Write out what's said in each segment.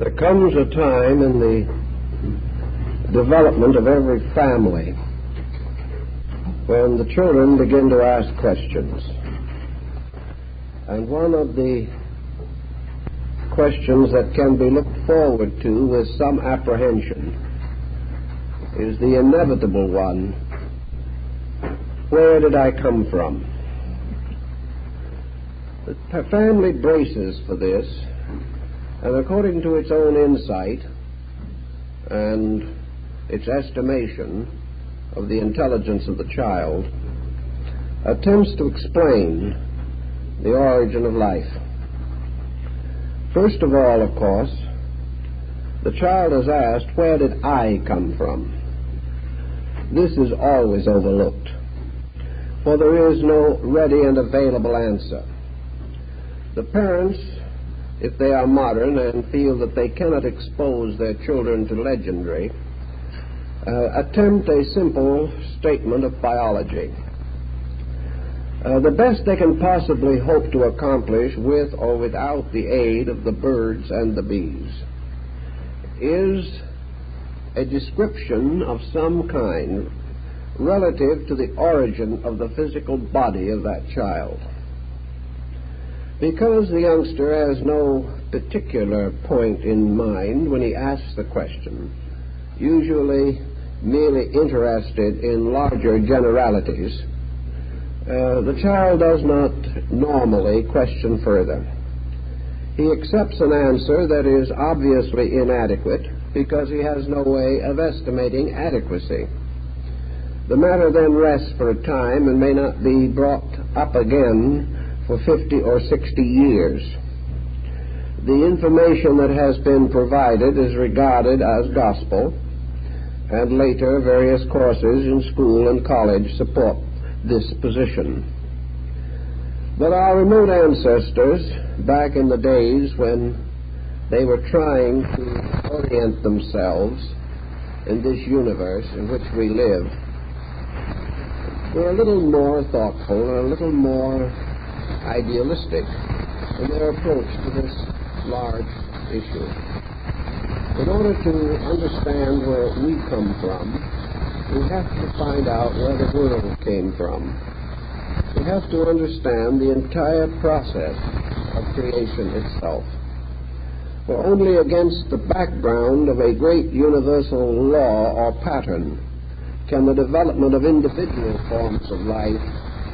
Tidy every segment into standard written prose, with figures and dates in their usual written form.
There comes a time in the development of every family when the children begin to ask questions. And one of the questions that can be looked forward to with some apprehension is the inevitable one: where did I come from? The family braces for this, and according to its own insight and its estimation of the intelligence of the child, attempts to explain the origin of life. First of all, of course, the child is asked, where did I come from? This is always overlooked, for there is no ready and available answer. The parents, if they are modern and feel that they cannot expose their children to legendary, attempt a simple statement of biology. The best they can possibly hope to accomplish with or without the aid of the birds and the bees is a description of some kind relative to the origin of the physical body of that child. Because the youngster has no particular point in mind when he asks the question, usually merely interested in larger generalities, the child does not normally question further. He accepts an answer that is obviously inadequate because he has no way of estimating adequacy. The matter then rests for a time and may not be brought up again for 50 or 60 years. The information that has been provided is regarded as gospel, and later various courses in school and college support this position. But our remote ancestors, back in the days when they were trying to orient themselves in this universe in which we live, were a little more thoughtful and a little more idealistic in their approach to this large issue. In order to understand where we come from, we have to find out where the world came from. We have to understand the entire process of creation itself. For only against the background of a great universal law or pattern can the development of individual forms of life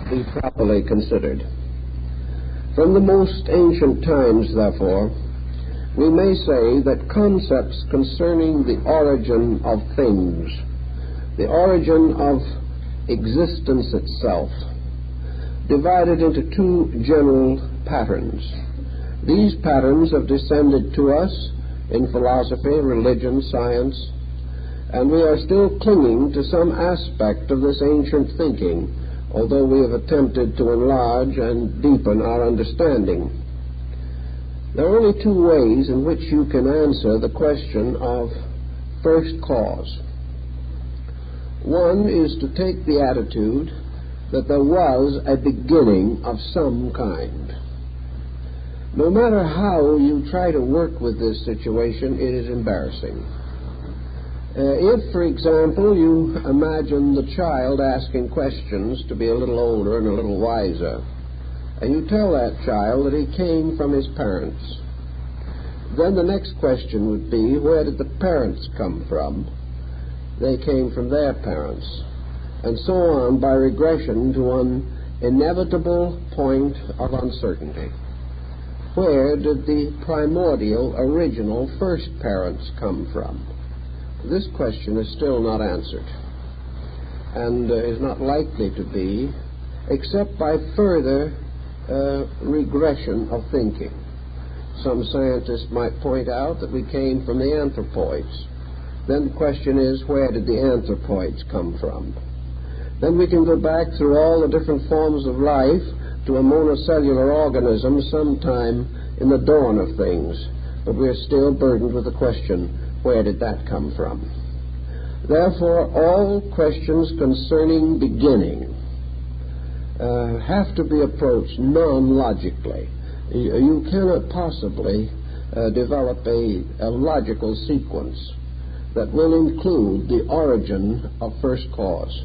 be properly considered. From the most ancient times, therefore, we may say that concepts concerning the origin of things, the origin of existence itself, divided into two general patterns. These patterns have descended to us in philosophy, religion, science, and we are still clinging to some aspect of this ancient thinking, although we have attempted to enlarge and deepen our understanding. There are only two ways in which you can answer the question of first cause. One is to take the attitude that there was a beginning of some kind. No matter how you try to work with this situation, it is embarrassing. If, for example, you imagine the child asking questions to be a little older and a little wiser, and you tell that child that he came from his parents, then the next question would be, where did the parents come from? They came from their parents, and so on by regression to an inevitable point of uncertainty. Where did the primordial, original first parents come from? This question is still not answered, and is not likely to be, except by further regression of thinking. Some scientists might point out that we came from the anthropoids. Then the question is, where did the anthropoids come from? Then we can go back through all the different forms of life to a monocellular organism sometime in the dawn of things, but we're still burdened with the question, where did that come from? Therefore, all questions concerning beginning have to be approached non-logically. You cannot possibly develop a logical sequence that will include the origin of first cause.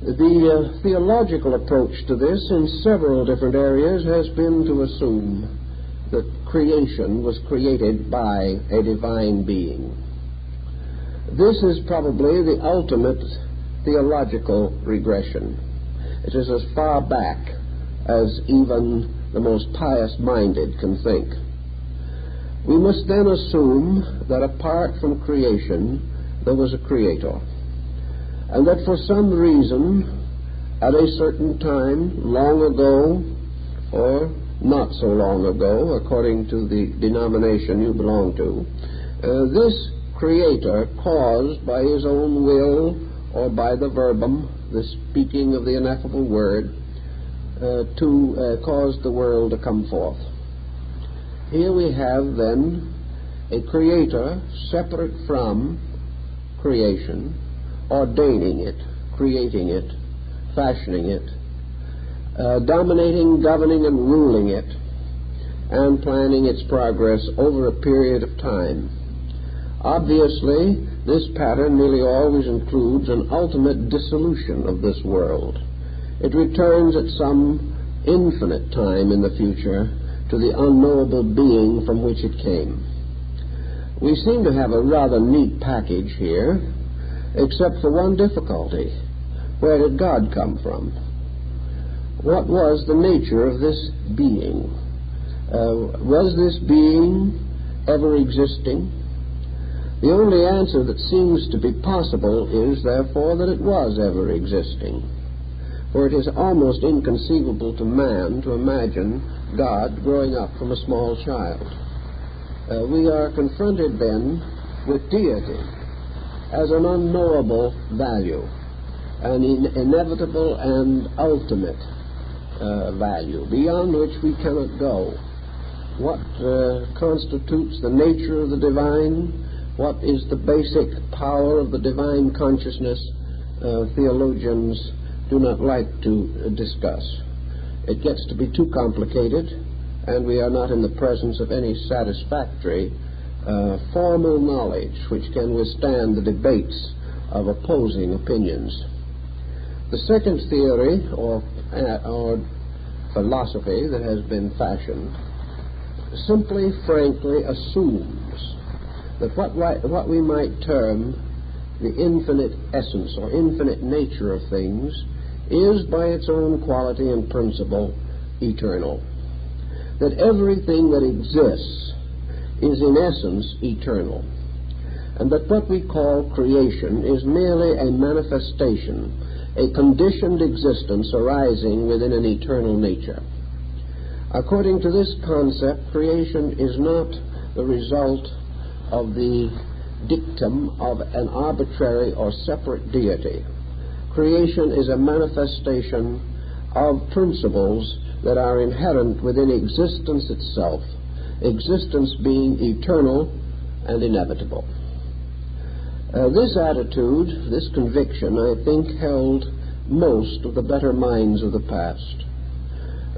The theological approach to this in several different areas has been to assume that creation was created by a divine being. This is probably the ultimate theological regression. It is as far back as even the most pious-minded can think. We must then assume that apart from creation, there was a creator, and that for some reason, at a certain time, long ago, or not so long ago, according to the denomination you belong to, this creator caused by his own will or by the verbum, the speaking of the ineffable word, to cause the world to come forth. Here we have then a creator separate from creation, ordaining it, creating it, fashioning it, dominating, governing, and ruling it, and planning its progress over a period of time. Obviously, this pattern nearly always includes an ultimate dissolution of this world. It returns at some infinite time in the future to the unknowable being from which it came. We seem to have a rather neat package here, except for one difficulty. Where did God come from? What was the nature of this being? Was this being ever existing? The only answer that seems to be possible is, therefore, that it was ever existing. For it is almost inconceivable to man to imagine God growing up from a small child. We are confronted then with deity as an unknowable value, an inevitable and ultimate value, beyond which we cannot go. What constitutes the nature of the divine? What is the basic power of the divine consciousness? Theologians do not like to discuss. It gets to be too complicated, and we are not in the presence of any satisfactory formal knowledge which can withstand the debates of opposing opinions. The second theory or philosophy that has been fashioned simply, frankly assumes that what we might term the infinite essence or infinite nature of things is by its own quality and principle eternal. That everything that exists is in essence eternal, and that what we call creation is merely a manifestation, a conditioned existence arising within an eternal nature. According to this concept, creation is not the result of the dictum of an arbitrary or separate deity. Creation is a manifestation of principles that are inherent within existence itself, existence being eternal and inevitable. This attitude, this conviction, I think, held most of the better minds of the past.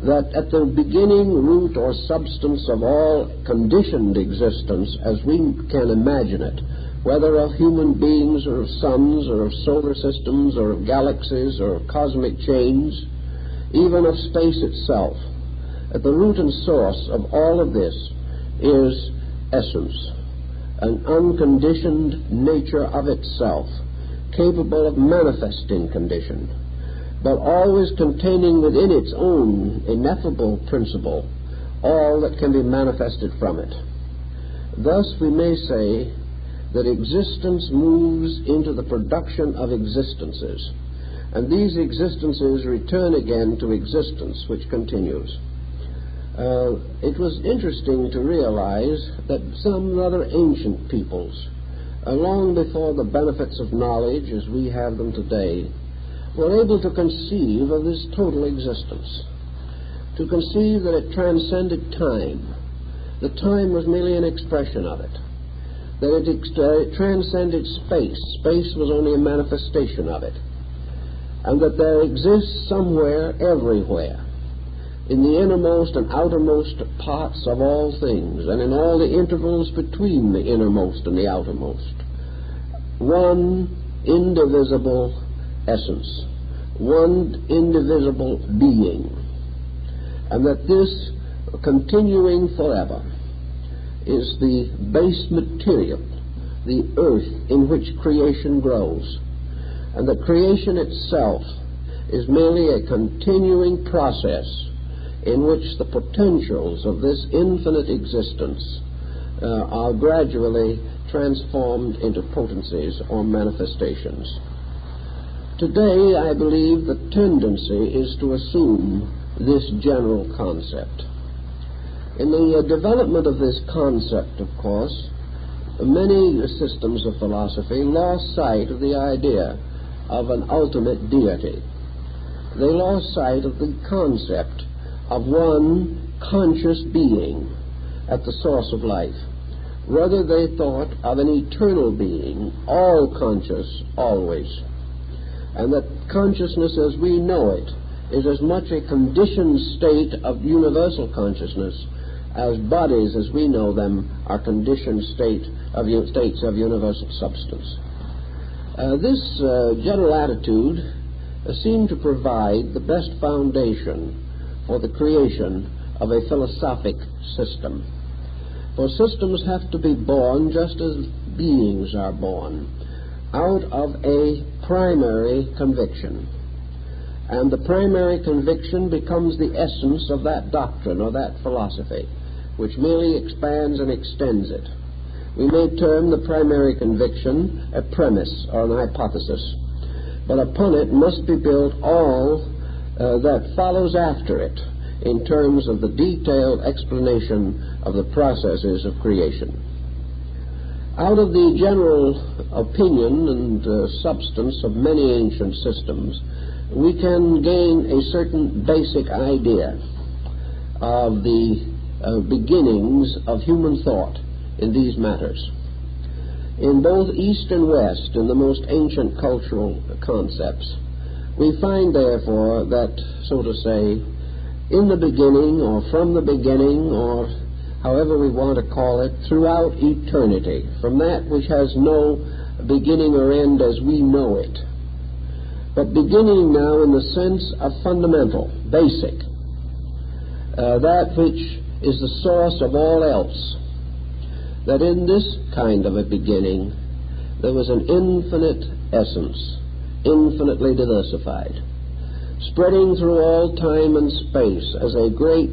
That at the beginning, root, or substance of all conditioned existence, as we can imagine it, whether of human beings or of suns or of solar systems or of galaxies or of cosmic chains, even of space itself, at the root and source of all of this is essence, an unconditioned nature of itself, capable of manifesting condition, but always containing within its own ineffable principle all that can be manifested from it. Thus we may say that existence moves into the production of existences, and these existences return again to existence, which continues. It was interesting to realize that some rather ancient peoples, long before the benefits of knowledge as we have them today, were able to conceive of this total existence, to conceive that it transcended time, that time was merely an expression of it, that it transcended space, space was only a manifestation of it, and that there exists somewhere, everywhere, in the innermost and outermost parts of all things, and in all the intervals between the innermost and the outermost, one indivisible essence, one indivisible being, and that this continuing forever is the base material, the earth in which creation grows, and that creation itself is merely a continuing process in which the potentials of this infinite existence are gradually transformed into potencies or manifestations. Today, I believe the tendency is to assume this general concept. In the development of this concept, of course, many systems of philosophy lost sight of the idea of an ultimate deity. They lost sight of the concept of one conscious being at the source of life. Rather, they thought of an eternal being, all conscious, always. And that consciousness as we know it is as much a conditioned state of universal consciousness as bodies as we know them are conditioned states of universal substance. This general attitude seemed to provide the best foundation for the creation of a philosophic system. For systems have to be born just as beings are born, out of a primary conviction. And the primary conviction becomes the essence of that doctrine or that philosophy, which merely expands and extends it. We may term the primary conviction a premise or an hypothesis, but upon it must be built all that follows after it in terms of the detailed explanation of the processes of creation. Out of the general opinion and substance of many ancient systems, we can gain a certain basic idea of the beginnings of human thought in these matters. In both East and West, in the most ancient cultural concepts, we find, therefore, that, so to say, in the beginning, or from the beginning, or however we want to call it, throughout eternity, from that which has no beginning or end as we know it, but beginning now in the sense of fundamental, basic, that which is the source of all else, that in this kind of a beginning there was an infinite essence, infinitely diversified, spreading through all time and space as a great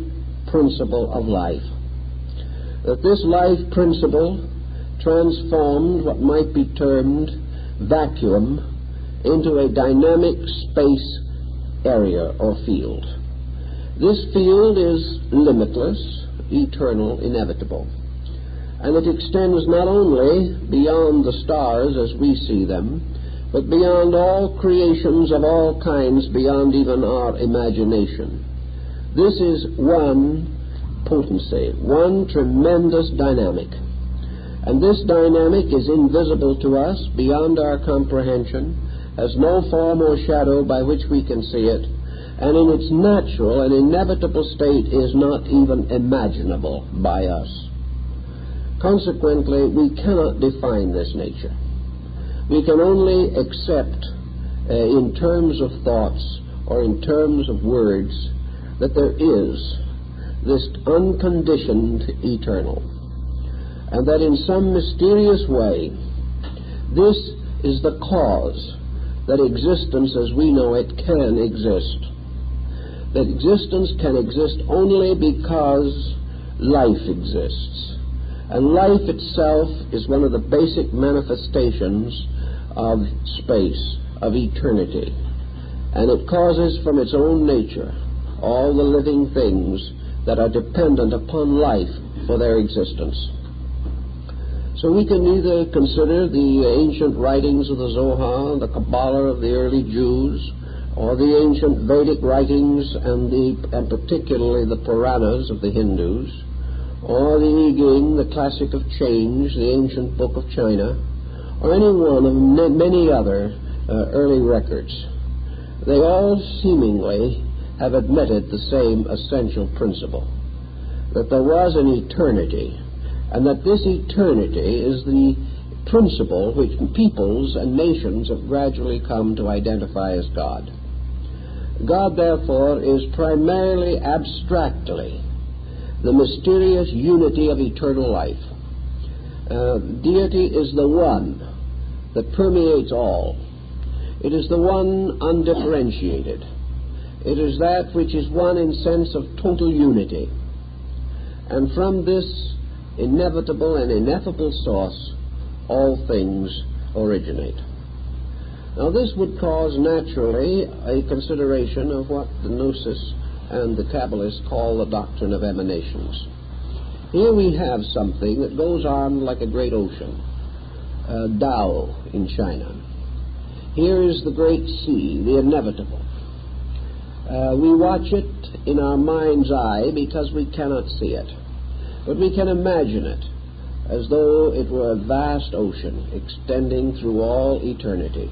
principle of life. That this life principle transformed what might be termed vacuum into a dynamic space area or field. This field is limitless, eternal, inevitable, and it extends not only beyond the stars as we see them, but beyond all creations of all kinds, beyond even our imagination. This is one potency, one tremendous dynamic. And this dynamic is invisible to us, beyond our comprehension, has no form or shadow by which we can see it, and in its natural and inevitable state is not even imaginable by us. Consequently, we cannot define this nature. We can only accept in terms of thoughts or in terms of words that there is this unconditioned eternal, and that in some mysterious way this is the cause that existence as we know it can exist. That existence can exist only because life exists. And life itself is one of the basic manifestations of space, of eternity. And it causes from its own nature all the living things that are dependent upon life for their existence. So we can either consider the ancient writings of the Zohar, the Kabbalah of the early Jews, or the ancient Vedic writings and particularly the Puranas of the Hindus, or the I Ching, the classic of change, the ancient book of China, or any one of many other early records. They all seemingly have admitted the same essential principle, that there was an eternity, and that this eternity is the principle which peoples and nations have gradually come to identify as God. God, therefore, is primarily abstractly the mysterious unity of eternal life. Deity is the one that permeates all. It is the one undifferentiated. It is that which is one in sense of total unity. And from this inevitable and ineffable source, all things originate. Now, this would cause naturally a consideration of what the Gnosis and the Kabbalists call the doctrine of emanations. Here we have something that goes on like a great ocean, Tao in China. Here is the great sea, the inevitable. We watch it in our mind's eye because we cannot see it, but we can imagine it as though it were a vast ocean extending through all eternity.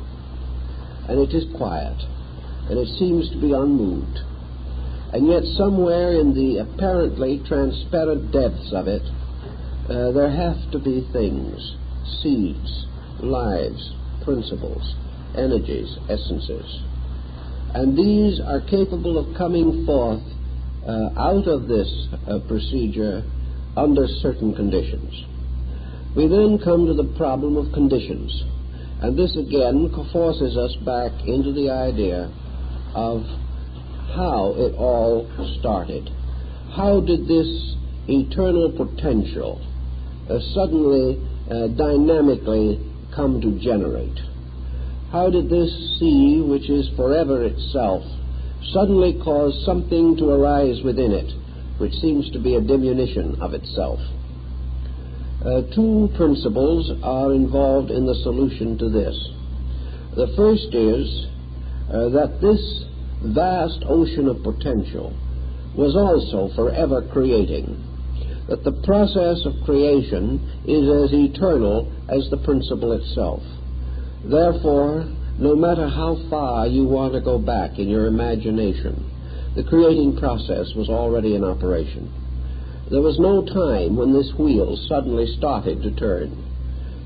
And it is quiet, and it seems to be unmoved. And yet somewhere in the apparently transparent depths of it, there have to be things, seeds, lives, principles, energies, essences. And these are capable of coming forth out of this procedure under certain conditions. We then come to the problem of conditions. And this again forces us back into the idea of how it all started. How did this eternal potential suddenly, dynamically come to generate? How did this sea, which is forever itself, suddenly cause something to arise within it, which seems to be a diminution of itself? Two principles are involved in the solution to this. The first is that this vast ocean of potential was also forever creating, that the process of creation is as eternal as the principle itself. Therefore, no matter how far you want to go back in your imagination, the creating process was already in operation. There was no time when this wheel suddenly started to turn.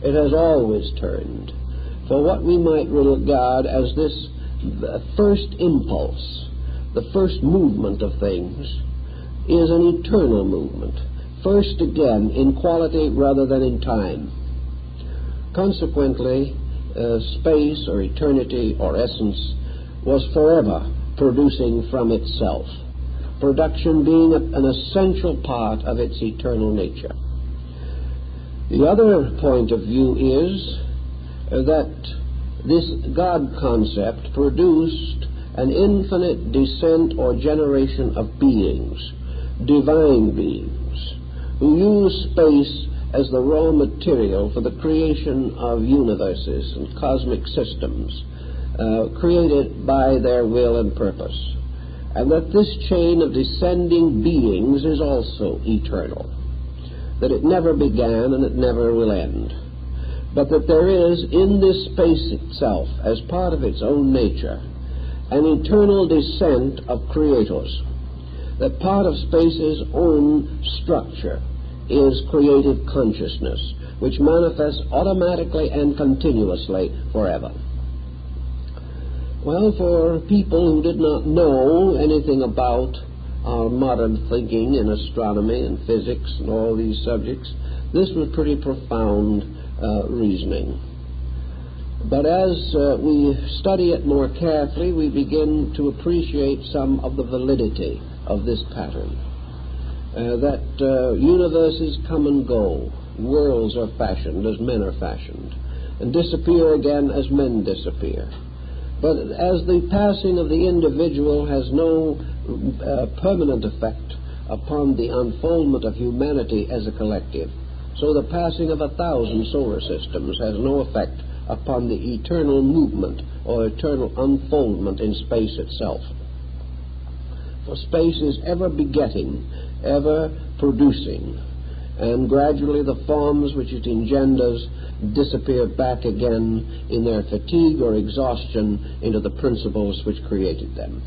It has always turned. For what we might regard as this first impulse, the first movement of things, is an eternal movement, first again in quality rather than in time. Consequently, space or eternity or essence was forever producing from itself, production being an essential part of its eternal nature. The other point of view is that this God concept produced an infinite descent or generation of beings, divine beings, who use space as the raw material for the creation of universes and cosmic systems, created by their will and purpose. And that this chain of descending beings is also eternal, that it never began and it never will end, but that there is in this space itself, as part of its own nature, an eternal descent of creators, that part of space's own structure is creative consciousness, which manifests automatically and continuously forever. Well, for people who did not know anything about our modern thinking in astronomy and physics and all these subjects, this was pretty profound reasoning. But as we study it more carefully, we begin to appreciate some of the validity of this pattern. That universes come and go, worlds are fashioned as men are fashioned, and disappear again as men disappear. But as the passing of the individual has no permanent effect upon the unfoldment of humanity as a collective, so the passing of 1,000 solar systems has no effect upon the eternal movement or eternal unfoldment in space itself. For space is ever begetting, ever producing, and gradually the forms which it engenders disappear back again in their fatigue or exhaustion into the principles which created them.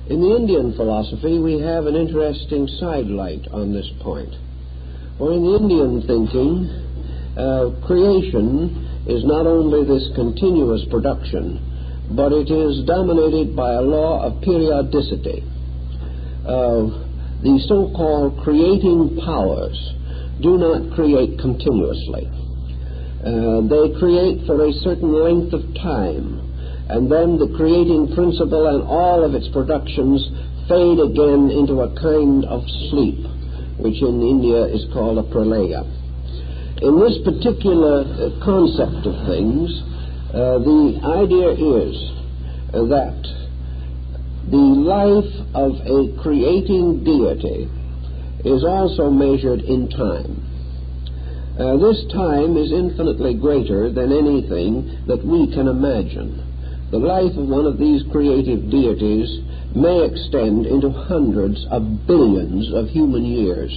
In the Indian philosophy, we have an interesting sidelight on this point. For in the Indian thinking, creation is not only this continuous production, but it is dominated by a law of periodicity. The so-called creating powers do not create continuously. They create for a certain length of time, and then the creating principle and all of its productions fade again into a kind of sleep, which in India is called a pralaya. In this particular concept of things, the idea is that the life of a creating deity is also measured in time. This time is infinitely greater than anything that we can imagine. The life of one of these creative deities may extend into hundreds of billions of human years.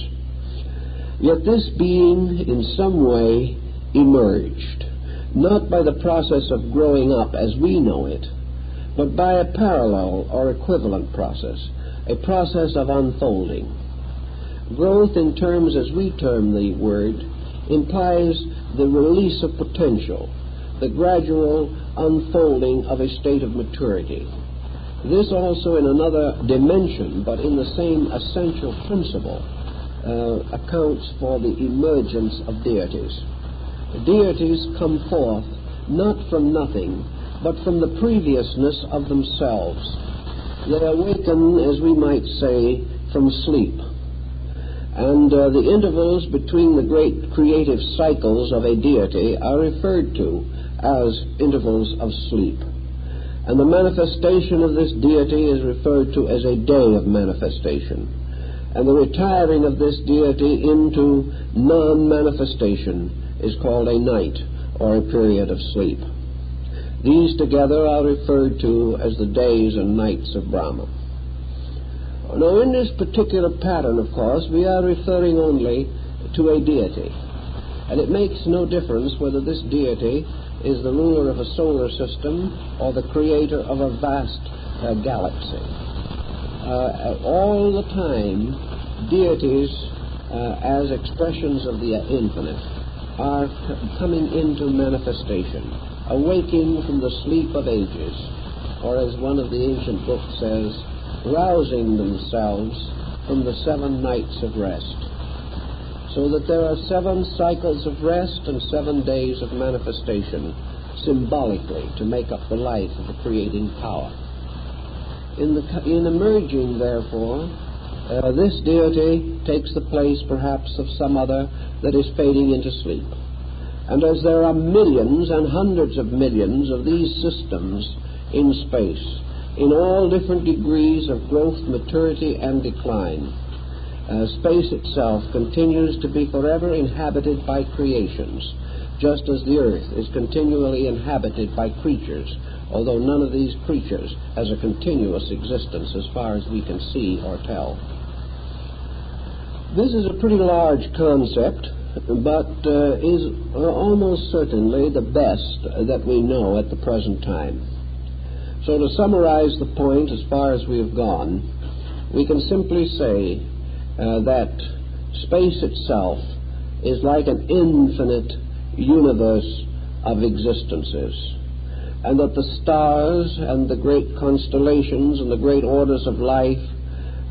Yet this being in some way emerged, not by the process of growing up as we know it, but by a parallel or equivalent process, a process of unfolding. Growth, in terms as we term the word, implies the release of potential, the gradual unfolding of a state of maturity. This also in another dimension, but in the same essential principle, accounts for the emergence of deities. Deities come forth not from nothing, but from the previousness of themselves. They awaken, as we might say, from sleep. And the intervals between the great creative cycles of a deity are referred to as intervals of sleep. And the manifestation of this deity is referred to as a day of manifestation. And the retiring of this deity into non-manifestation is called a night, or a period of sleep. These together are referred to as the days and nights of Brahma. Now, in this particular pattern, of course, we are referring only to a deity. And it makes no difference whether this deity is the ruler of a solar system or the creator of a vast galaxy. All the time, deities, as expressions of the infinite, are coming into manifestation, awaking from the sleep of ages, or as one of the ancient books says, rousing themselves from the 7 nights of rest. So that there are 7 cycles of rest and 7 days of manifestation, symbolically, to make up the life of the creating power. In emerging, therefore, this deity takes the place, perhaps, of some other that is fading into sleep. And as there are millions and hundreds of millions of these systems in space, in all different degrees of growth, maturity, and decline, space itself continues to be forever inhabited by creations, just as the earth is continually inhabited by creatures, although none of these creatures has a continuous existence as far as we can see or tell. This is a pretty large concept, but is almost certainly the best that we know at the present time. So to summarize the point as far as we have gone, we can simply say that space itself is like an infinite universe of existences, and that the stars and the great constellations and the great orders of life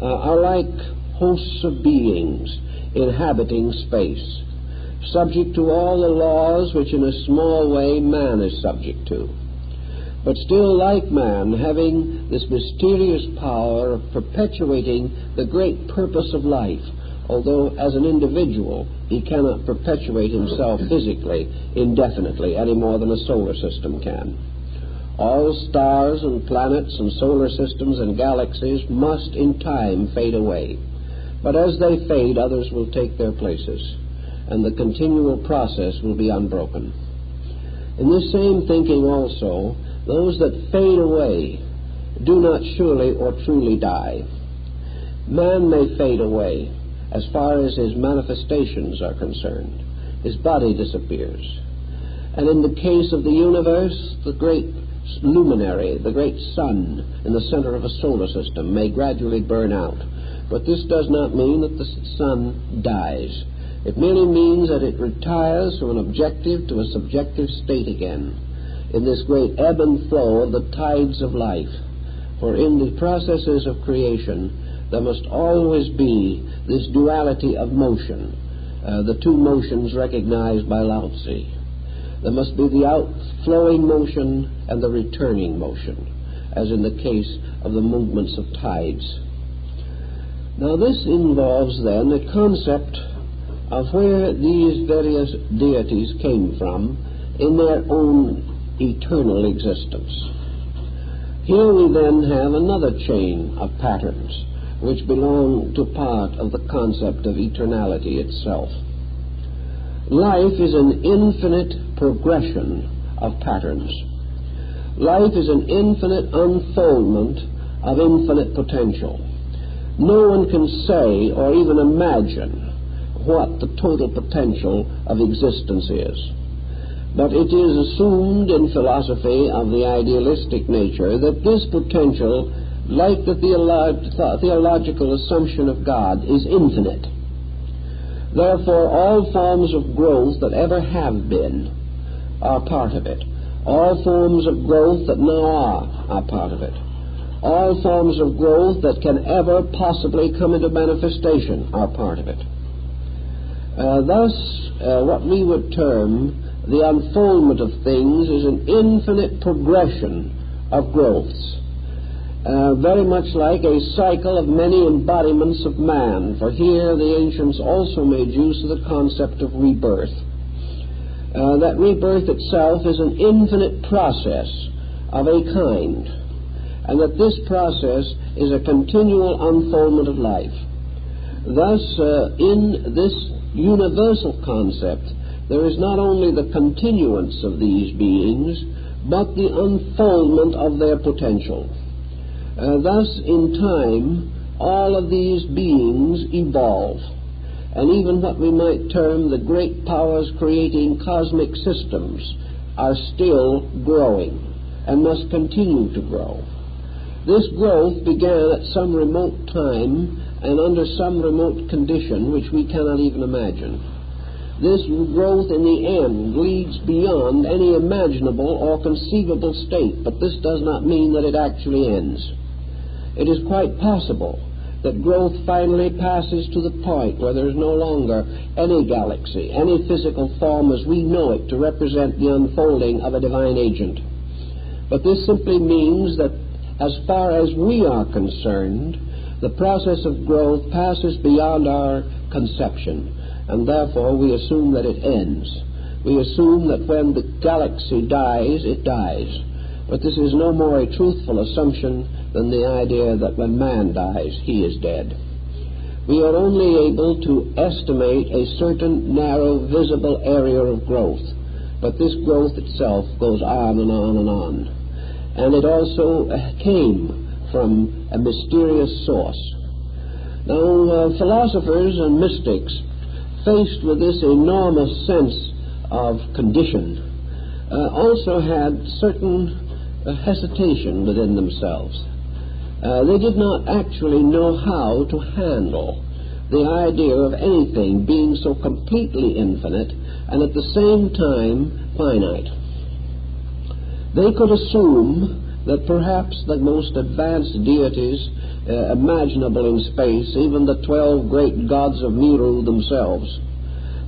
are like hosts of beings inhabiting space, subject to all the laws which in a small way man is subject to, but still, like man, having this mysterious power of perpetuating the great purpose of life, although as an individual he cannot perpetuate himself physically indefinitely any more than a solar system can. All stars and planets and solar systems and galaxies must in time fade away, but as they fade, others will take their places, and the continual process will be unbroken. In this same thinking also, those that fade away do not surely or truly die. Man may fade away as far as his manifestations are concerned. His body disappears. And in the case of the universe, the great luminary, the great sun in the center of a solar system, may gradually burn out. But this does not mean that the sun dies. It merely means that it retires from an objective to a subjective state again, in this great ebb and flow of the tides of life. For in the processes of creation, there must always be this duality of motion, the two motions recognized by Lao Tzu. There must be the outflowing motion and the returning motion, as in the case of the movements of tides. Now this involves then a concept of where these various deities came from in their own eternal existence. Here we then have another chain of patterns which belong to part of the concept of eternality itself. Life is an infinite progression of patterns. Life is an infinite unfoldment of infinite potential. No one can say or even imagine what the total potential of existence is. But it is assumed in philosophy of the idealistic nature that this potential, like the theological assumption of God, is infinite. Therefore, all forms of growth that ever have been are part of it. All forms of growth that now are part of it. All forms of growth that can ever possibly come into manifestation are part of it. Thus, what we would term the unfoldment of things is an infinite progression of growths, very much like a cycle of many embodiments of man, for here the ancients also made use of the concept of rebirth. That rebirth itself is an infinite process of a kind, and that this process is a continual unfoldment of life. Thus, in this universal concept, there is not only the continuance of these beings, but the unfoldment of their potential. Thus, in time, all of these beings evolve, and even what we might term the great powers creating cosmic systems are still growing and must continue to grow. This growth began at some remote time and under some remote condition which we cannot even imagine. This growth in the end leads beyond any imaginable or conceivable state, but this does not mean that it actually ends. It is quite possible that growth finally passes to the point where there is no longer any galaxy, any physical form as we know it to represent the unfolding of a divine agent. But this simply means that as far as we are concerned, the process of growth passes beyond our conception, and therefore we assume that it ends. We assume that when the galaxy dies, it dies. But this is no more a truthful assumption than the idea that when man dies, he is dead. We are only able to estimate a certain narrow, visible area of growth, but this growth itself goes on and on and on. And it also came from a mysterious source. Now, philosophers and mystics, faced with this enormous sense of condition, also had certain hesitation within themselves. They did not actually know how to handle the idea of anything being so completely infinite and at the same time finite. They could assume that perhaps the most advanced deities imaginable in space, even the 12 great gods of Miru themselves,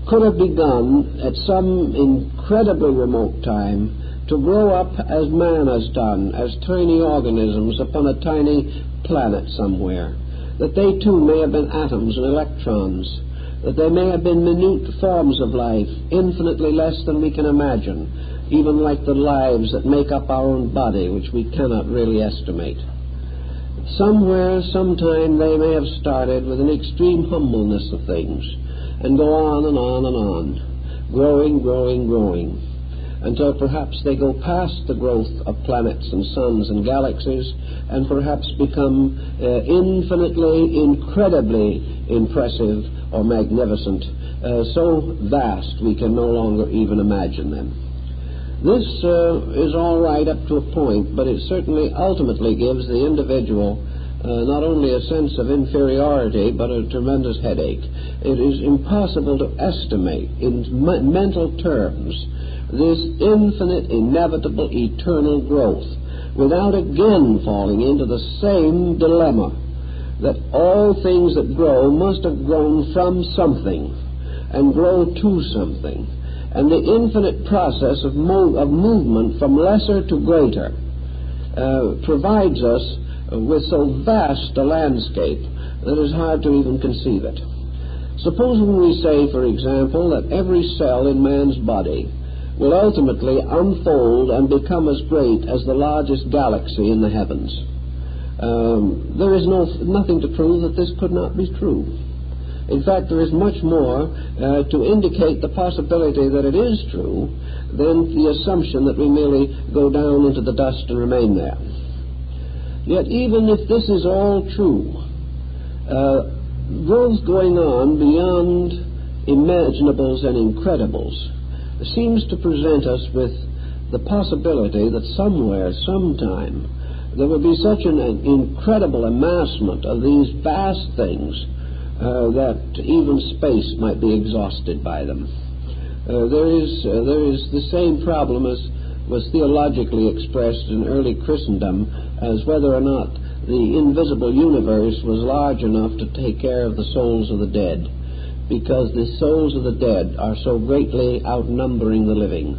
could have begun at some incredibly remote time to grow up as man has done, as tiny organisms upon a tiny planet somewhere, that they too may have been atoms and electrons, that they may have been minute forms of life, infinitely less than we can imagine, even like the lives that make up our own body, which we cannot really estimate. Somewhere, sometime, they may have started with an extreme humbleness of things, and go on and on and on, growing, until perhaps they go past the growth of planets and suns and galaxies, and perhaps become infinitely, incredibly impressive or magnificent, so vast we can no longer even imagine them. This is all right up to a point, but it certainly ultimately gives the individual not only a sense of inferiority, but a tremendous headache. It is impossible to estimate in mental terms this infinite, inevitable, eternal growth without again falling into the same dilemma that all things that grow must have grown from something and grow to something. And the infinite process of movement from lesser to greater provides us with so vast a landscape that it is hard to even conceive it. Supposing we say, for example, that every cell in man's body will ultimately unfold and become as great as the largest galaxy in the heavens. There is nothing to prove that this could not be true. In fact, there is much more to indicate the possibility that it is true than the assumption that we merely go down into the dust and remain there. Yet even if this is all true, growth going on beyond imaginables and incredibles seems to present us with the possibility that somewhere, sometime, there will be such an incredible amassment of these vast things that even space might be exhausted by them. There is the same problem as was theologically expressed in early Christendom as whether or not the invisible universe was large enough to take care of the souls of the dead, because the souls of the dead are so greatly outnumbering the living.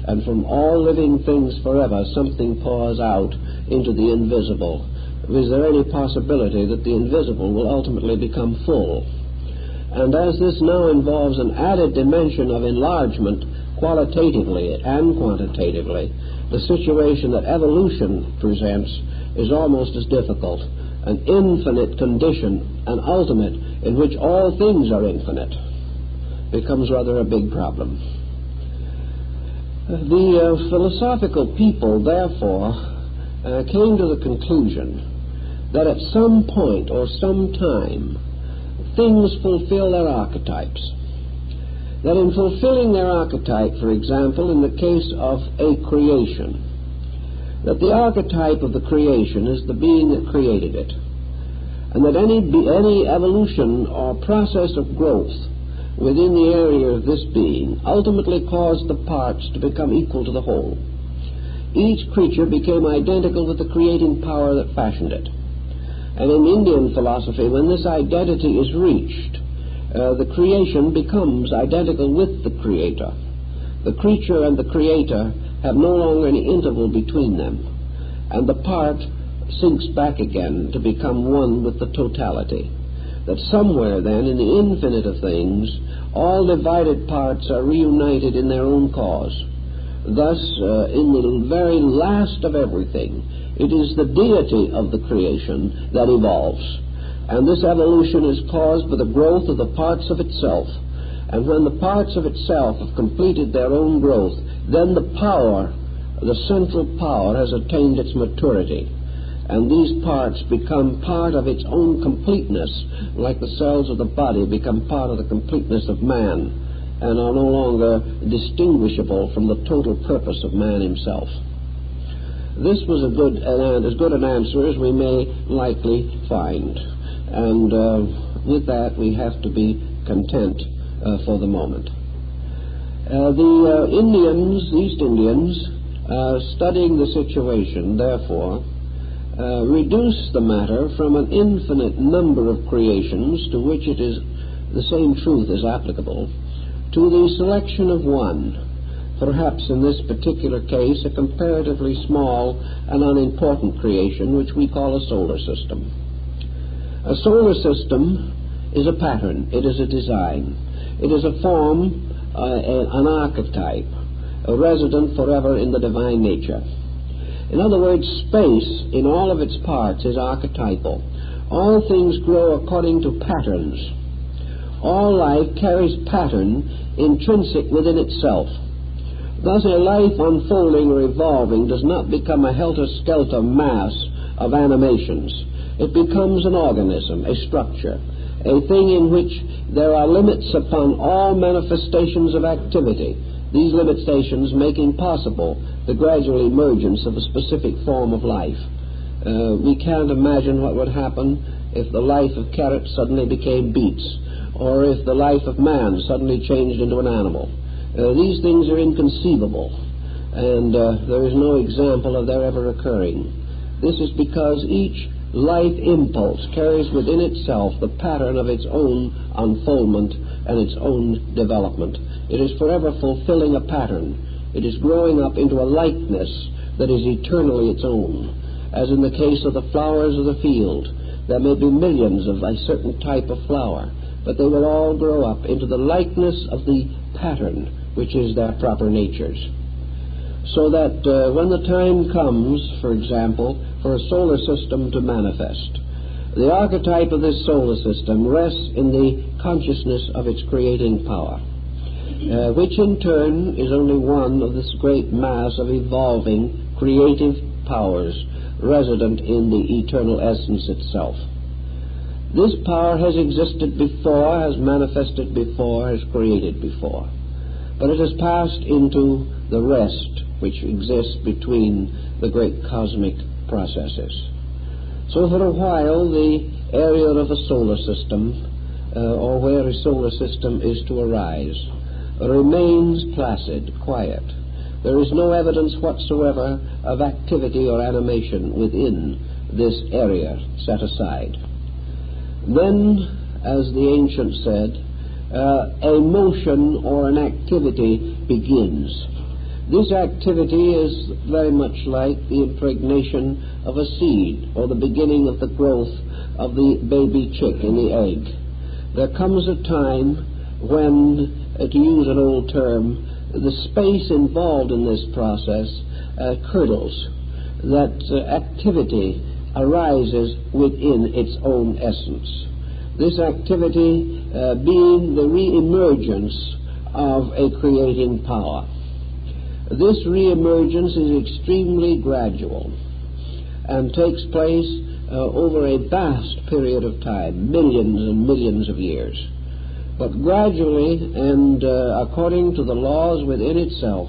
And from all living things forever, something pours out into the invisible. Is there any possibility that the invisible will ultimately become full? And as this now involves an added dimension of enlargement, qualitatively and quantitatively, the situation that evolution presents is almost as difficult. An infinite condition, an ultimate, in which all things are infinite, becomes rather a big problem. The philosophical people, therefore, came to the conclusion that at some point or some time, things fulfill their archetypes. That in fulfilling their archetype, for example, in the case of a creation, that the archetype of the creation is the being that created it, and that any evolution or process of growth within the area of this being ultimately caused the parts to become equal to the whole. Each creature became identical with the creating power that fashioned it. And in Indian philosophy, when this identity is reached, the creation becomes identical with the creator. The creature and the creator have no longer any interval between them, and the part sinks back again to become one with the totality. That somewhere then in the infinite of things, all divided parts are reunited in their own cause. Thus, in the very last of everything, it is the deity of the creation that evolves. And this evolution is caused by the growth of the parts of itself. And when the parts of itself have completed their own growth, then the power, the central power, has attained its maturity. And these parts become part of its own completeness, like the cells of the body become part of the completeness of man, and are no longer distinguishable from the total purpose of man himself. This was as good an answer as we may likely find. And with that, we have to be content for the moment. The East Indians, studying the situation, therefore, reduce the matter from an infinite number of creations to which it is the same truth is applicable, to the selection of one, perhaps in this particular case a comparatively small and unimportant creation which we call a solar system. A solar system is a pattern, it is a design, it is a form, an archetype, a resident forever in the divine nature. In other words, space in all of its parts is archetypal. All things grow according to patterns. All life carries pattern intrinsic within itself. Thus, a life unfolding or evolving does not become a helter-skelter mass of animations. It becomes an organism, a structure, a thing in which there are limits upon all manifestations of activity, these limitations making possible the gradual emergence of a specific form of life. We can't imagine what would happen if the life of carrots suddenly became beets, or if the life of man suddenly changed into an animal. These things are inconceivable, and there is no example of their ever occurring. This is because each life impulse carries within itself the pattern of its own unfoldment and its own development. It is forever fulfilling a pattern. It is growing up into a likeness that is eternally its own. As in the case of the flowers of the field, there may be millions of a certain type of flower, but they will all grow up into the likeness of the pattern, which is their proper natures. So that when the time comes, for example, for a solar system to manifest, the archetype of this solar system rests in the consciousness of its creating power, which in turn is only one of this great mass of evolving creative powers resident in the eternal essence itself. This power has existed before, has manifested before, has created before, but it has passed into the rest which exists between the great cosmic processes. So for a while the area of a solar system, or where a solar system is to arise, remains placid, quiet. There is no evidence whatsoever of activity or animation within this area set aside. Then, as the ancients said, a motion or an activity begins. This activity is very much like the impregnation of a seed or the beginning of the growth of the baby chick in the egg. There comes a time when, to use an old term, the space involved in this process curdles, that activity arises within its own essence. This activity being the re-emergence of a creating power. This re-emergence is extremely gradual and takes place over a vast period of time, millions and millions of years. But gradually and according to the laws within itself,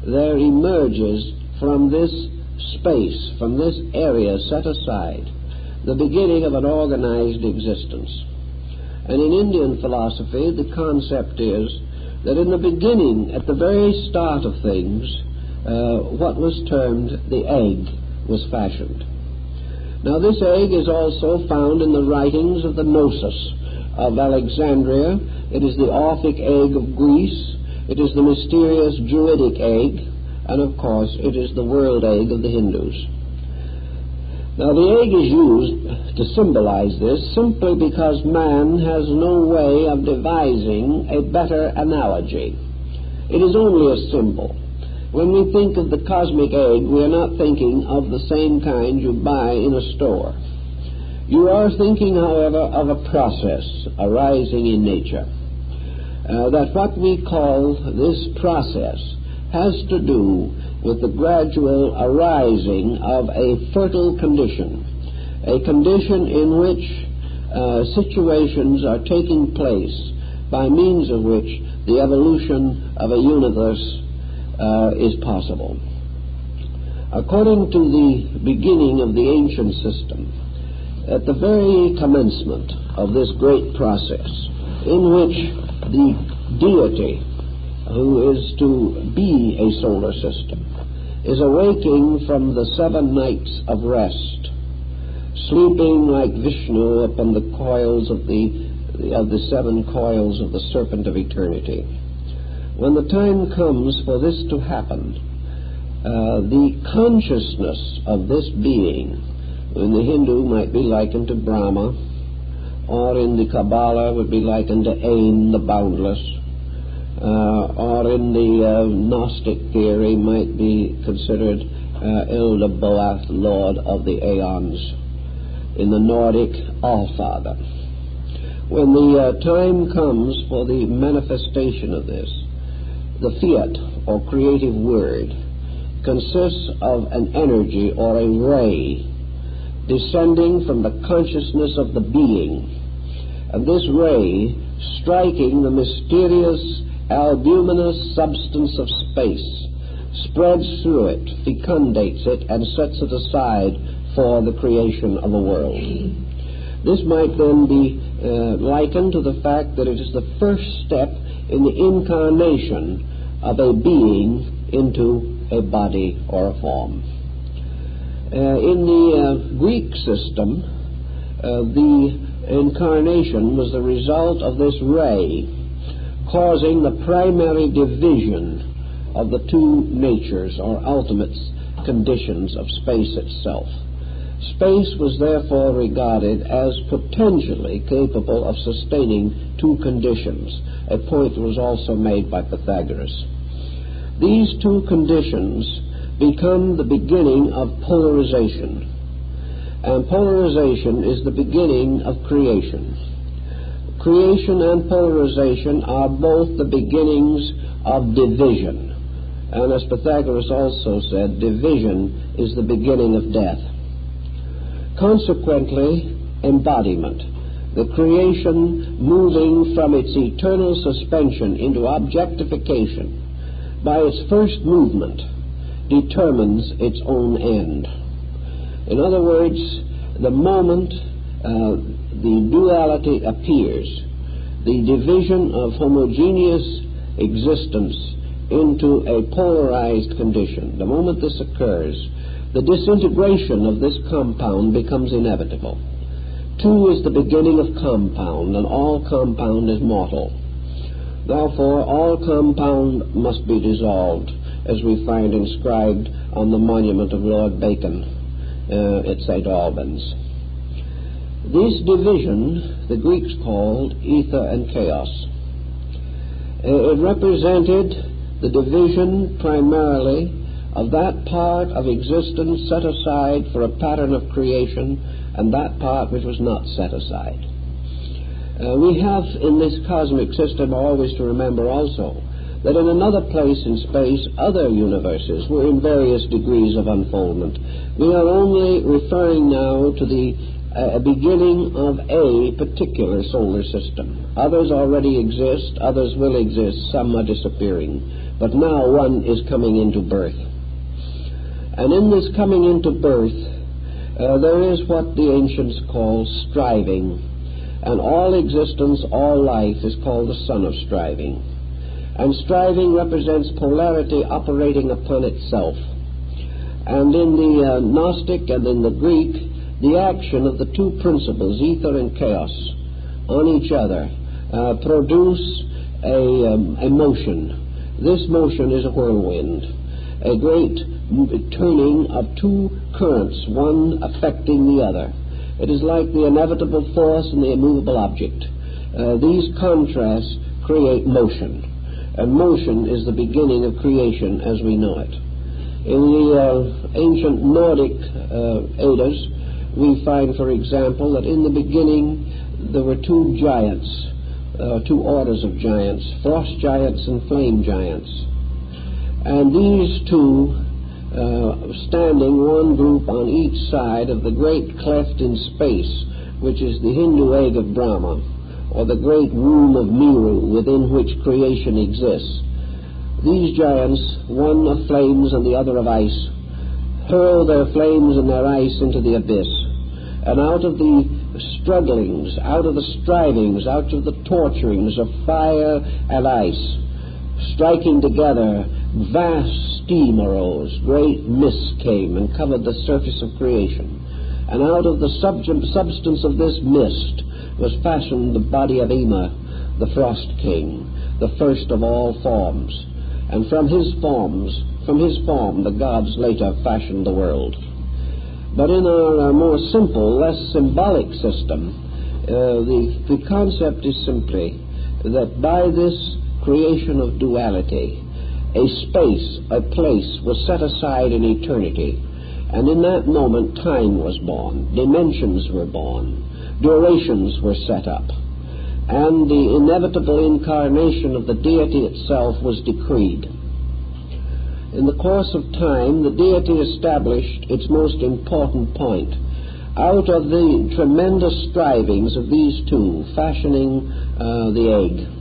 there emerges from this space, from this area set aside, the beginning of an organized existence. And in Indian philosophy, the concept is that in the beginning, at the very start of things, what was termed the egg was fashioned. Now this egg is also found in the writings of the Gnosis of Alexandria. It is the Orphic egg of Greece. It is the mysterious Druidic egg. And of course, it is the world egg of the Hindus. Now the egg is used to symbolize this simply because man has no way of devising a better analogy. It is only a symbol. When we think of the cosmic egg, we are not thinking of the same kind you buy in a store. You are thinking, however, of a process arising in nature. That what we call this process has to do with the gradual arising of a fertile condition, a condition in which situations are taking place by means of which the evolution of a universe is possible. According to the beginning of the ancient system, at the very commencement of this great process, in which the deity who is to be a solar system is awaking from the 7 nights of rest, sleeping like Vishnu upon the coils of the 7 coils of the serpent of eternity. When the time comes for this to happen, the consciousness of this being, in the Hindu might be likened to Brahma, or in the Kabbalah would be likened to Ain, the boundless, or in the Gnostic theory might be considered Ildaboath, Lord of the Aeons, in the Nordic Allfather. When the time comes for the manifestation of this, the fiat or creative word consists of an energy or a ray descending from the consciousness of the being, and this ray striking the mysterious albuminous substance of space, spreads through it, fecundates it, and sets it aside for the creation of a world. This might then be likened to the fact that it is the first step in the incarnation of a being into a body or a form. In the Greek system, the incarnation was the result of this ray, causing the primary division of the two natures or ultimate conditions of space itself. Space was therefore regarded as potentially capable of sustaining two conditions, a point that was also made by Pythagoras. These two conditions become the beginning of polarization, and polarization is the beginning of creation. Creation and polarization are both the beginnings of division, and as Pythagoras also said, division is the beginning of death. Consequently, embodiment, the creation moving from its eternal suspension into objectification, by its first movement, determines its own end. In other words, the moment the duality appears, the division of homogeneous existence into a polarized condition, the moment this occurs, the disintegration of this compound becomes inevitable. Two is the beginning of compound, and all compound is mortal. Therefore, all compound must be dissolved, as we find inscribed on the monument of Lord Bacon at St. Albans. This division the Greeks called ether and chaos. It represented the division primarily of that part of existence set aside for a pattern of creation and that part which was not set aside. We have in this cosmic system always to remember also that in another place in space other universes were in various degrees of unfoldment. We are only referring now to the beginning of a particular solar system. Others already exist, others will exist, some are disappearing, but now one is coming into birth. And in this coming into birth there is what the ancients call striving. And all existence, all life is called the son of striving. And striving represents polarity operating upon itself. And in the Gnostic and in the Greek, the action of the two principles, ether and chaos, on each other produce a motion. This motion is a whirlwind, a great turning of two currents, one affecting the other. It is like the inevitable force and the immovable object. These contrasts create motion, and motion is the beginning of creation as we know it. In the ancient Nordic Eddas, we find, for example, that in the beginning there were two giants, two orders of giants, frost giants and flame giants. And these two standing one group on each side of the great cleft in space, which is the Hindu egg of Brahma, or the great womb of Miru within which creation exists. These giants, one of flames and the other of ice, hurl their flames and their ice into the abyss. And out of the strugglings, out of the strivings, out of the torturings of fire and ice, striking together, vast steam arose, great mists came and covered the surface of creation. And out of the substance of this mist was fashioned the body of Ymir, the frost king, the first of all forms. And from his form, the gods later fashioned the world. But in our more simple, less symbolic system, the concept is simply that by this creation of duality, a space, a place was set aside in eternity, and in that moment time was born, dimensions were born, durations were set up, and the inevitable incarnation of the deity itself was decreed. In the course of time, the deity established its most important point. Out of the tremendous strivings of these two, fashioning the egg,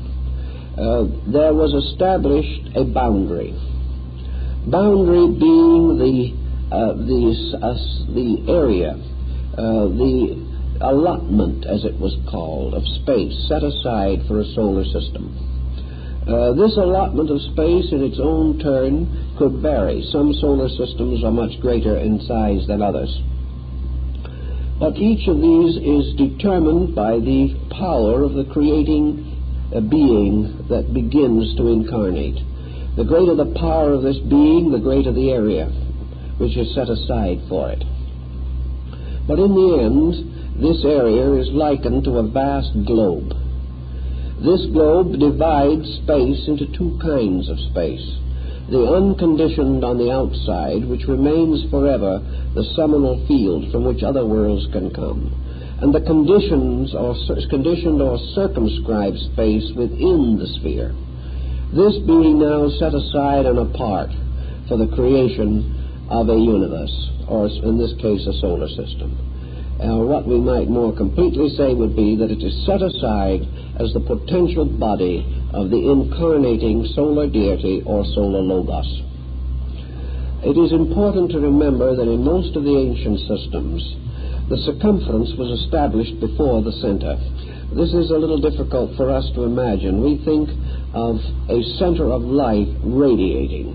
there was established a boundary. Boundary being the area, the allotment, as it was called, of space set aside for a solar system. This allotment of space in its own turn could vary. Some solar systems are much greater in size than others. But each of these is determined by the power of the creating being that begins to incarnate. The greater the power of this being, the greater the area which is set aside for it. But in the end, this area is likened to a vast globe. This globe divides space into two kinds of space. The unconditioned on the outside, which remains forever the seminal field from which other worlds can come, and the conditioned or circumscribed space within the sphere. This being now set aside and apart for the creation of a universe, or in this case a solar system. What we might more completely say would be that it is set aside as the potential body of the incarnating solar deity or solar logos. It is important to remember that in most of the ancient systems, the circumference was established before the center. This is a little difficult for us to imagine. We think of a center of light radiating,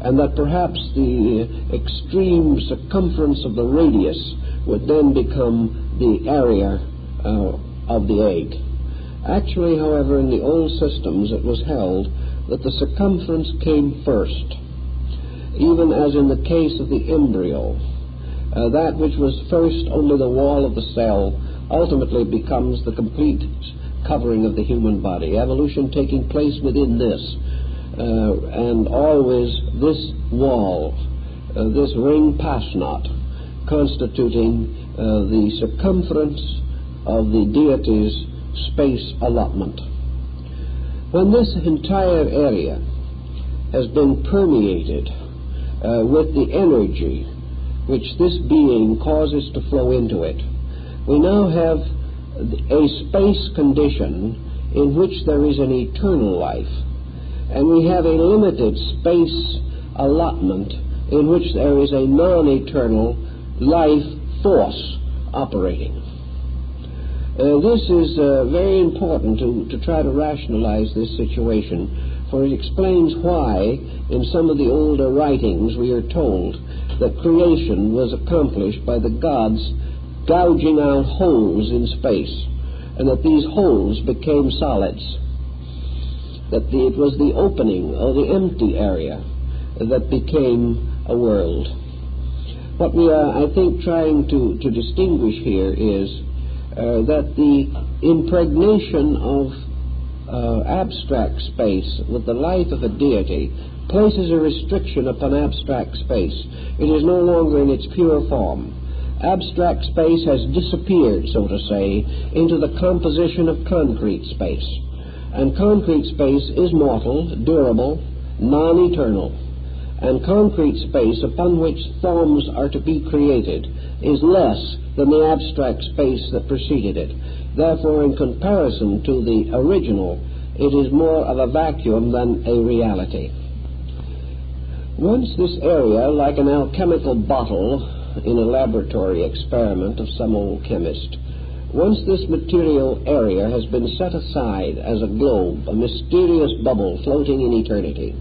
and that perhaps the extreme circumference of the radius would then become the area of the egg. Actually, however, in the old systems it was held that the circumference came first, even as in the case of the embryo. That which was first only the wall of the cell ultimately becomes the complete covering of the human body, evolution taking place within this, and always this wall, this ring pass knot, constituting the circumference of the deity's space allotment. When this entire area has been permeated with the energy which this being causes to flow into it, we now have a space condition in which there is an eternal life, and we have a limited space allotment in which there is a non-eternal life force operating. This is very important to try to rationalize this situation, for it explains why in some of the older writings we are told that creation was accomplished by the gods gouging out holes in space, and that these holes became solids, that it was the opening or the empty area that became a world. What we are, I think, trying to distinguish here is that the impregnation of abstract space with the life of a deity places a restriction upon abstract space. It is no longer in its pure form. Abstract space has disappeared, so to say, into the composition of concrete space. And concrete space is mortal, durable, non-eternal. And concrete space upon which forms are to be created is less than the abstract space that preceded it. Therefore, in comparison to the original, it is more of a vacuum than a reality. Once this area, like an alchemical bottle in a laboratory experiment of some old chemist, once this material area has been set aside as a globe, a mysterious bubble floating in eternity,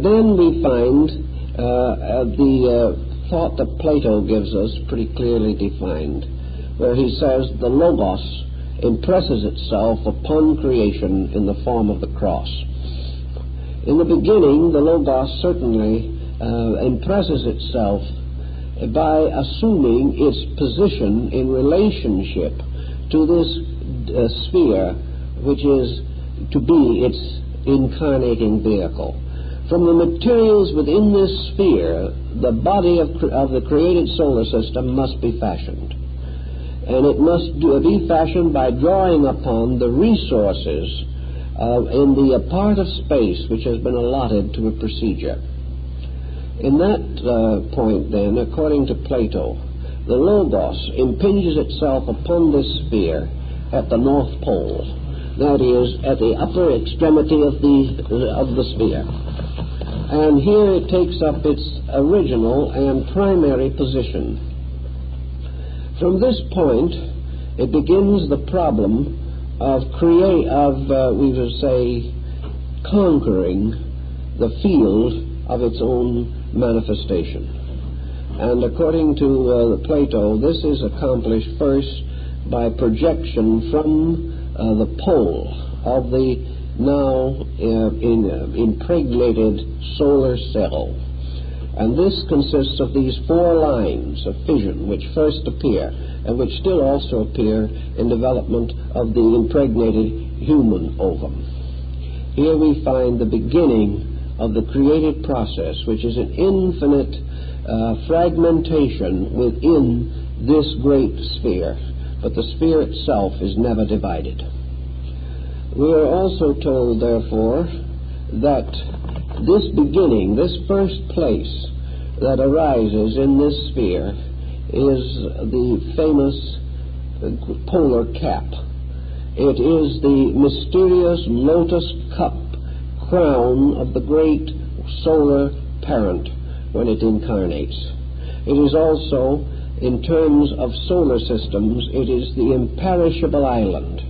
then we find the thought that Plato gives us pretty clearly defined, where he says the Logos impresses itself upon creation in the form of the cross. In the beginning, the Logos certainly impresses itself by assuming its position in relationship to this sphere, which is to be its incarnating vehicle. From the materials within this sphere, the body of the created solar system must be fashioned. And it must be fashioned by drawing upon the resources in the part of space which has been allotted to a procedure. In that point, then, according to Plato, the Logos impinges itself upon this sphere at the North Pole. that is, at the upper extremity of the sphere. And here it takes up its original and primary position. From this point, it begins the problem of we would say, conquering the field of its own manifestation. And according to Plato, this is accomplished first by projection from the pole of the now impregnated solar cell. And this consists of these four lines of fission which first appear and which still also appear in development of the impregnated human ovum. Here we find the beginning of the creative process, which is an infinite fragmentation within this great sphere, but the sphere itself is never divided. We are also told, therefore, that this beginning, this first place that arises in this sphere is the famous polar cap. It is the mysterious lotus cup crown of the great solar parent when it incarnates. It is also, in terms of solar systems, it is the imperishable island.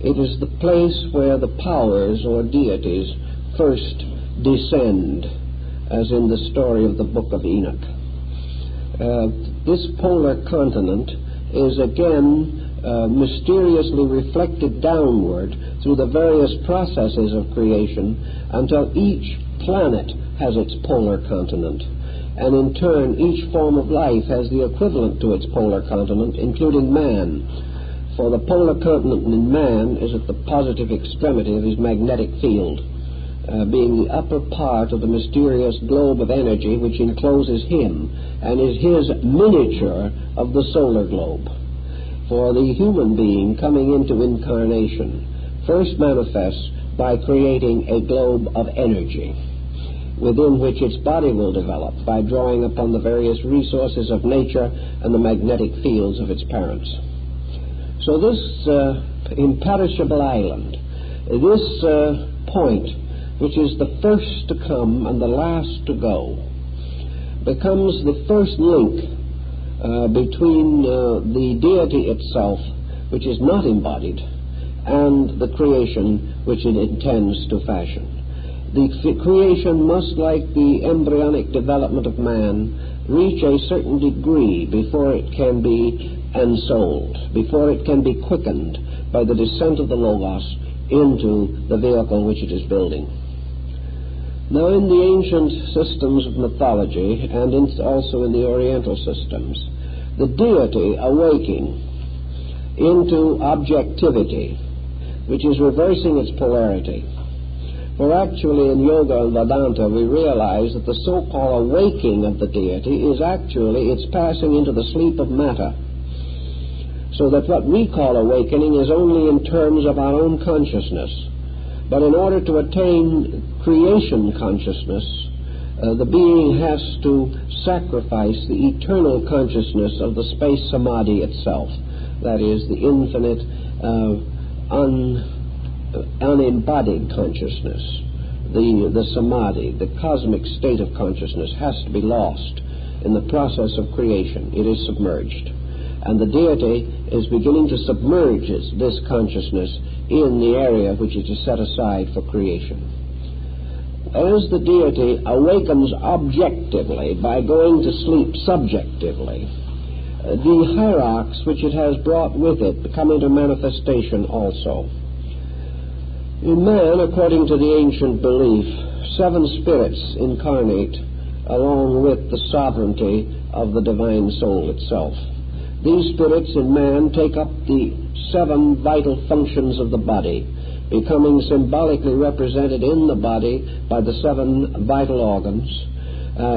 It is the place where the powers or deities first descend, as in the story of the Book of Enoch. This polar continent is again mysteriously reflected downward through the various processes of creation until each planet has its polar continent. And in turn, each form of life has the equivalent to its polar continent, including man. For the polar continent in man is at the positive extremity of his magnetic field, being the upper part of the mysterious globe of energy which encloses him and is his miniature of the solar globe. For the human being coming into incarnation first manifests by creating a globe of energy, within which its body will develop by drawing upon the various resources of nature and the magnetic fields of its parents. So this imperishable island, this point, which is the first to come and the last to go, becomes the first link between the deity itself, which is not embodied, and the creation which it intends to fashion. The creation must, like the embryonic development of man, reach a certain degree before it can be ensouled, before it can be quickened by the descent of the Logos into the vehicle which it is building. Now, in the ancient systems of mythology, and also in the Oriental systems, the deity awaking into objectivity, which is reversing its polarity. For actually in Yoga and Vedanta we realize that the so-called awaking of the deity is actually its passing into the sleep of matter. So that what we call awakening is only in terms of our own consciousness. But in order to attain creation consciousness, the being has to sacrifice the eternal consciousness of the space samadhi itself. That is, the infinite, unembodied consciousness. The samadhi, the cosmic state of consciousness, has to be lost in the process of creation. It is submerged. And the deity is beginning to submerge this consciousness in the area which it is set aside for creation. As the deity awakens objectively by going to sleep subjectively, the hierarchs which it has brought with it come into manifestation also. In man, according to the ancient belief, 7 spirits incarnate along with the sovereignty of the divine soul itself. These spirits in man take up the 7 vital functions of the body, becoming symbolically represented in the body by the 7 vital organs,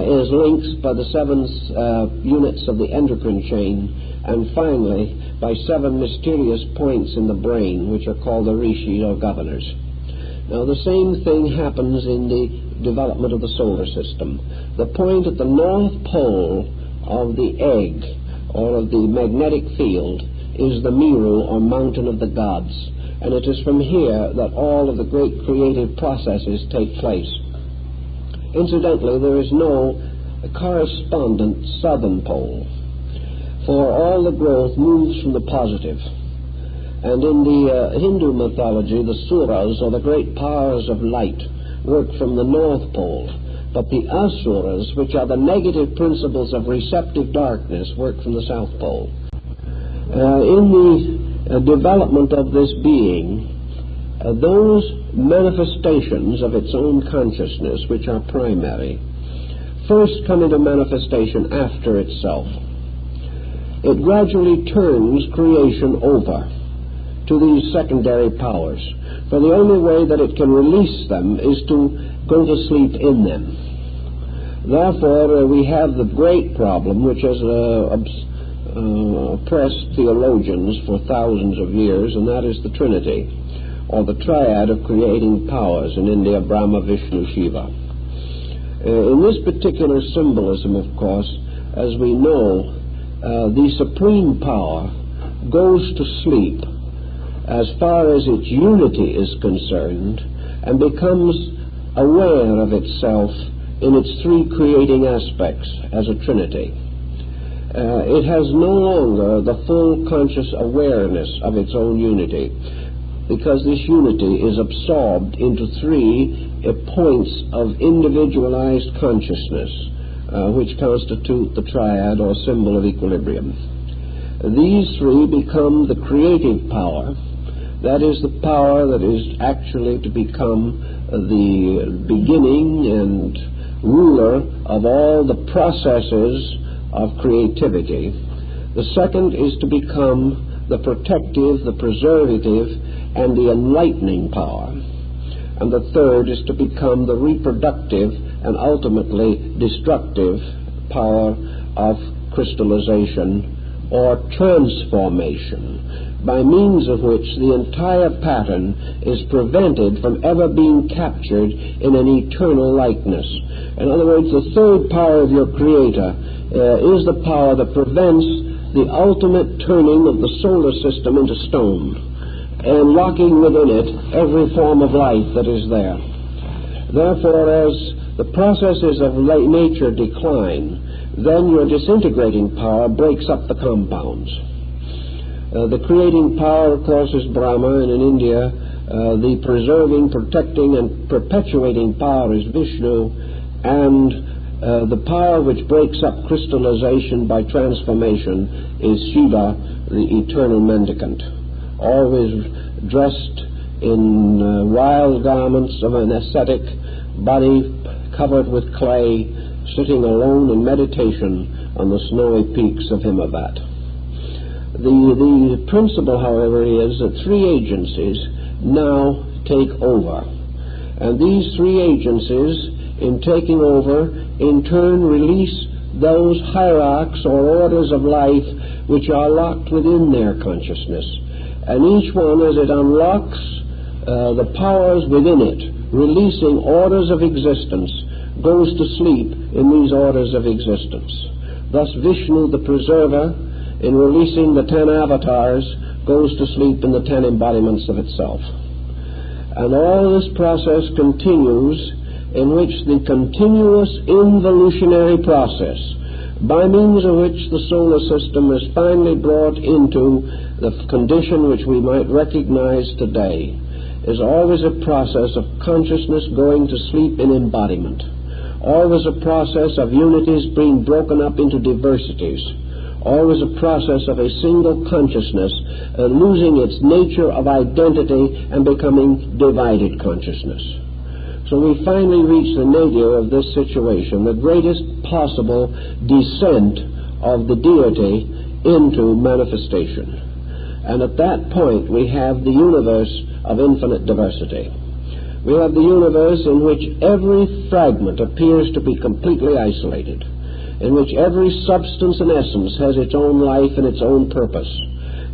is linked by the 7 units of the endocrine chain, and finally by 7 mysterious points in the brain, which are called the rishi, or governors. Now the same thing happens in the development of the solar system. The point at the north pole of the egg, or of the magnetic field, is the Meru, or mountain of the gods, and it is from here that all of the great creative processes take place. Incidentally, there is no correspondent southern pole, for all the growth moves from the positive. And in the Hindu mythology, the suras, or the great powers of light, work from the north pole, but the asuras, which are the negative principles of receptive darkness, work from the south pole. In the development of this being, those manifestations of its own consciousness, which are primary, first come into manifestation after itself. It gradually turns creation over to these secondary powers, for the only way that it can release them is to go to sleep in them. Therefore, we have the great problem which has oppressed theologians for thousands of years, and that is the Trinity, or the triad of creating powers in India: Brahma, Vishnu, Shiva. In this particular symbolism, of course, as we know, the supreme power goes to sleep as far as its unity is concerned and becomes aware of itself in its three creating aspects as a trinity. It has no longer the full conscious awareness of its own unity, because this unity is absorbed into three points of individualized consciousness, which constitute the triad or symbol of equilibrium. These three become the creative power. That is the power that is actually to become the beginning and ruler of all the processes of creativity. The second is to become the protective, the preservative, and the enlightening power. And the third is to become the reproductive and ultimately destructive power of crystallization or transformation, by means of which the entire pattern is prevented from ever being captured in an eternal likeness. In other words, the third power of your Creator is the power that prevents the ultimate turning of the solar system into stone and locking within it every form of life that is there. Therefore, as the processes of nature decline, then your disintegrating power breaks up the compounds. The creating power, of course, is Brahma, and in India, the preserving, protecting, and perpetuating power is Vishnu, and the power which breaks up crystallization by transformation is Shiva, the eternal mendicant, always dressed in wild garments of an ascetic, body covered with clay, sitting alone in meditation on the snowy peaks of Himavat. The principle, however, is that three agencies now take over. And these three agencies, in taking over, in turn release those hierarchs or orders of life which are locked within their consciousness. And each one, as it unlocks the powers within it, releasing orders of existence, goes to sleep in these orders of existence. Thus Vishnu, the preserver, in releasing the 10 avatars, goes to sleep in the 10 embodiments of itself. And all this process continues, in which the continuous involutionary process, by means of which the solar system is finally brought into the condition which we might recognize today, is always a process of consciousness going to sleep in embodiment, always a process of unities being broken up into diversities, always a process of a single consciousness losing its nature of identity and becoming divided consciousness. So we finally reach the nadir of this situation, the greatest possible descent of the deity into manifestation. And at that point we have the universe of infinite diversity. We have the universe in which every fragment appears to be completely isolated, in which every substance and essence has its own life and its own purpose,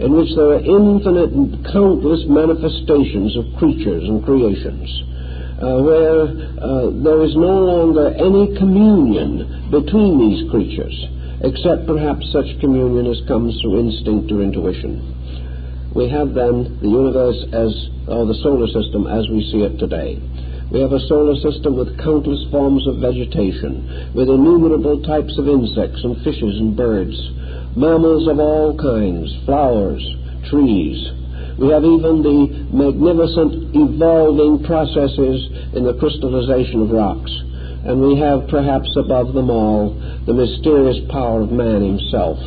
in which there are infinite and countless manifestations of creatures and creations, where there is no longer any communion between these creatures, except perhaps such communion as comes through instinct or intuition. we have then the universe or the solar system as we see it today. We have a solar system with countless forms of vegetation, with innumerable types of insects and fishes and birds, mammals of all kinds, flowers, trees. We have even the magnificent evolving processes in the crystallization of rocks. And we have, perhaps above them all, the mysterious power of man himself,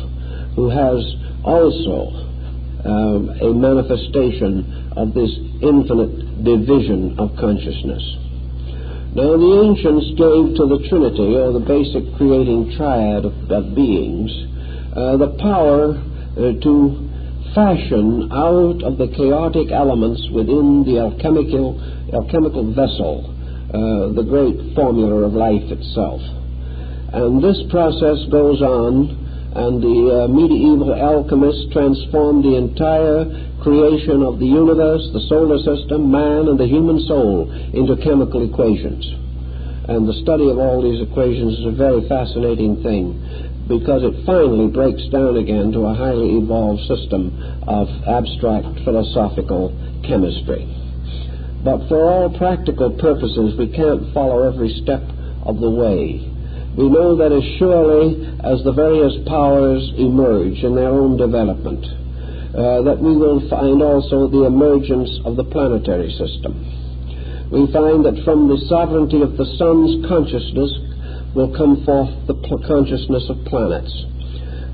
who has also a manifestation of this infinite division of consciousness. Now, the ancients gave to the Trinity, or the basic creating triad of beings, the power to fashion out of the chaotic elements within the alchemical vessel the great formula of life itself. And this process goes on, and the medieval alchemists transformed the entire creation of the universe, the solar system, man, and the human soul into chemical equations. And the study of all these equations is a very fascinating thing, because it finally breaks down again to a highly evolved system of abstract philosophical chemistry. But for all practical purposes, we can't follow every step of the way. We know that as surely as the various powers emerge in their own development, that we will find also the emergence of the planetary system. We find that from the sovereignty of the sun's consciousness will come forth the consciousness of planets.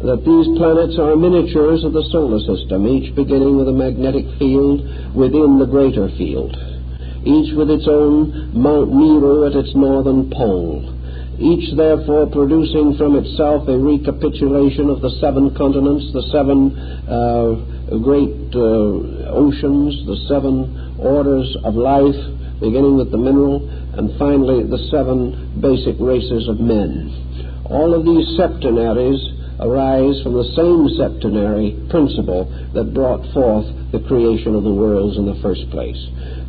That these planets are miniatures of the solar system, each beginning with a magnetic field within the greater field, each with its own Mount Meru at its northern pole, each therefore producing from itself a recapitulation of the 7 continents, the 7 great oceans, the 7 orders of life, beginning with the mineral, and finally the 7 basic races of men. All of these septenaries arise from the same septenary principle that brought forth the creation of the worlds in the first place.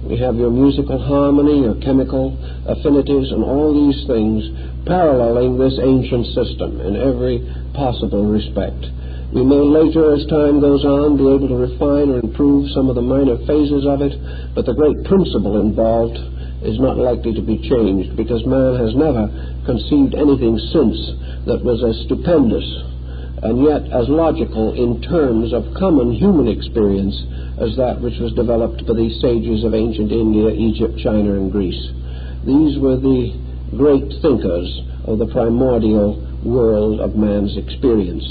We have your musical harmony, your chemical affinities, and all these things paralleling this ancient system in every possible respect. We may later, as time goes on, be able to refine or improve some of the minor phases of it, but the great principle involved is not likely to be changed, because man has never conceived anything since that was as stupendous and yet as logical in terms of common human experience as that which was developed by these sages of ancient India, Egypt, China, and Greece. These were the great thinkers of the primordial world of man's experience.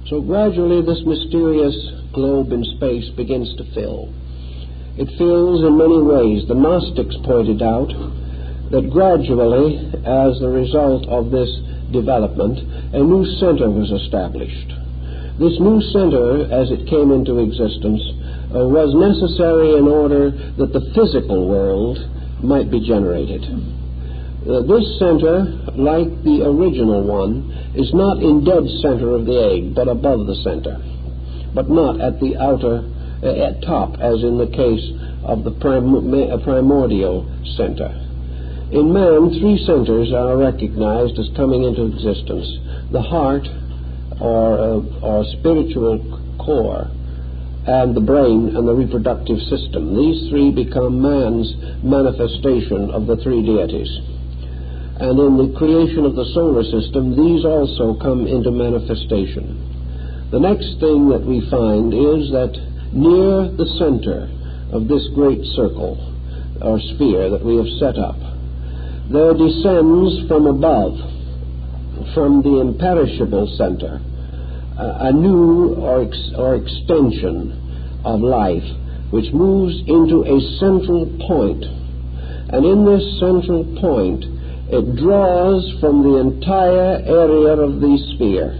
So gradually this mysterious globe in space begins to fill. It fills in many ways. The Gnostics pointed out that gradually, as the result of this development, a new center was established. This new center, as it came into existence, was necessary in order that the physical world might be generated. This center, like the original one, is not in dead center of the egg, but above the center, but not at the outer, at top, as in the case of the primordial center. In man, 3 centers are recognized as coming into existence: the heart, or spiritual core, and the brain and the reproductive system. These 3 become man's manifestation of the 3 deities. And in the creation of the solar system, these also come into manifestation. The next thing that we find is that near the center of this great circle, or sphere that we have set up, there descends from above, from the imperishable center, a new or extension of life, which moves into a central point. And in this central point, it draws from the entire area of the sphere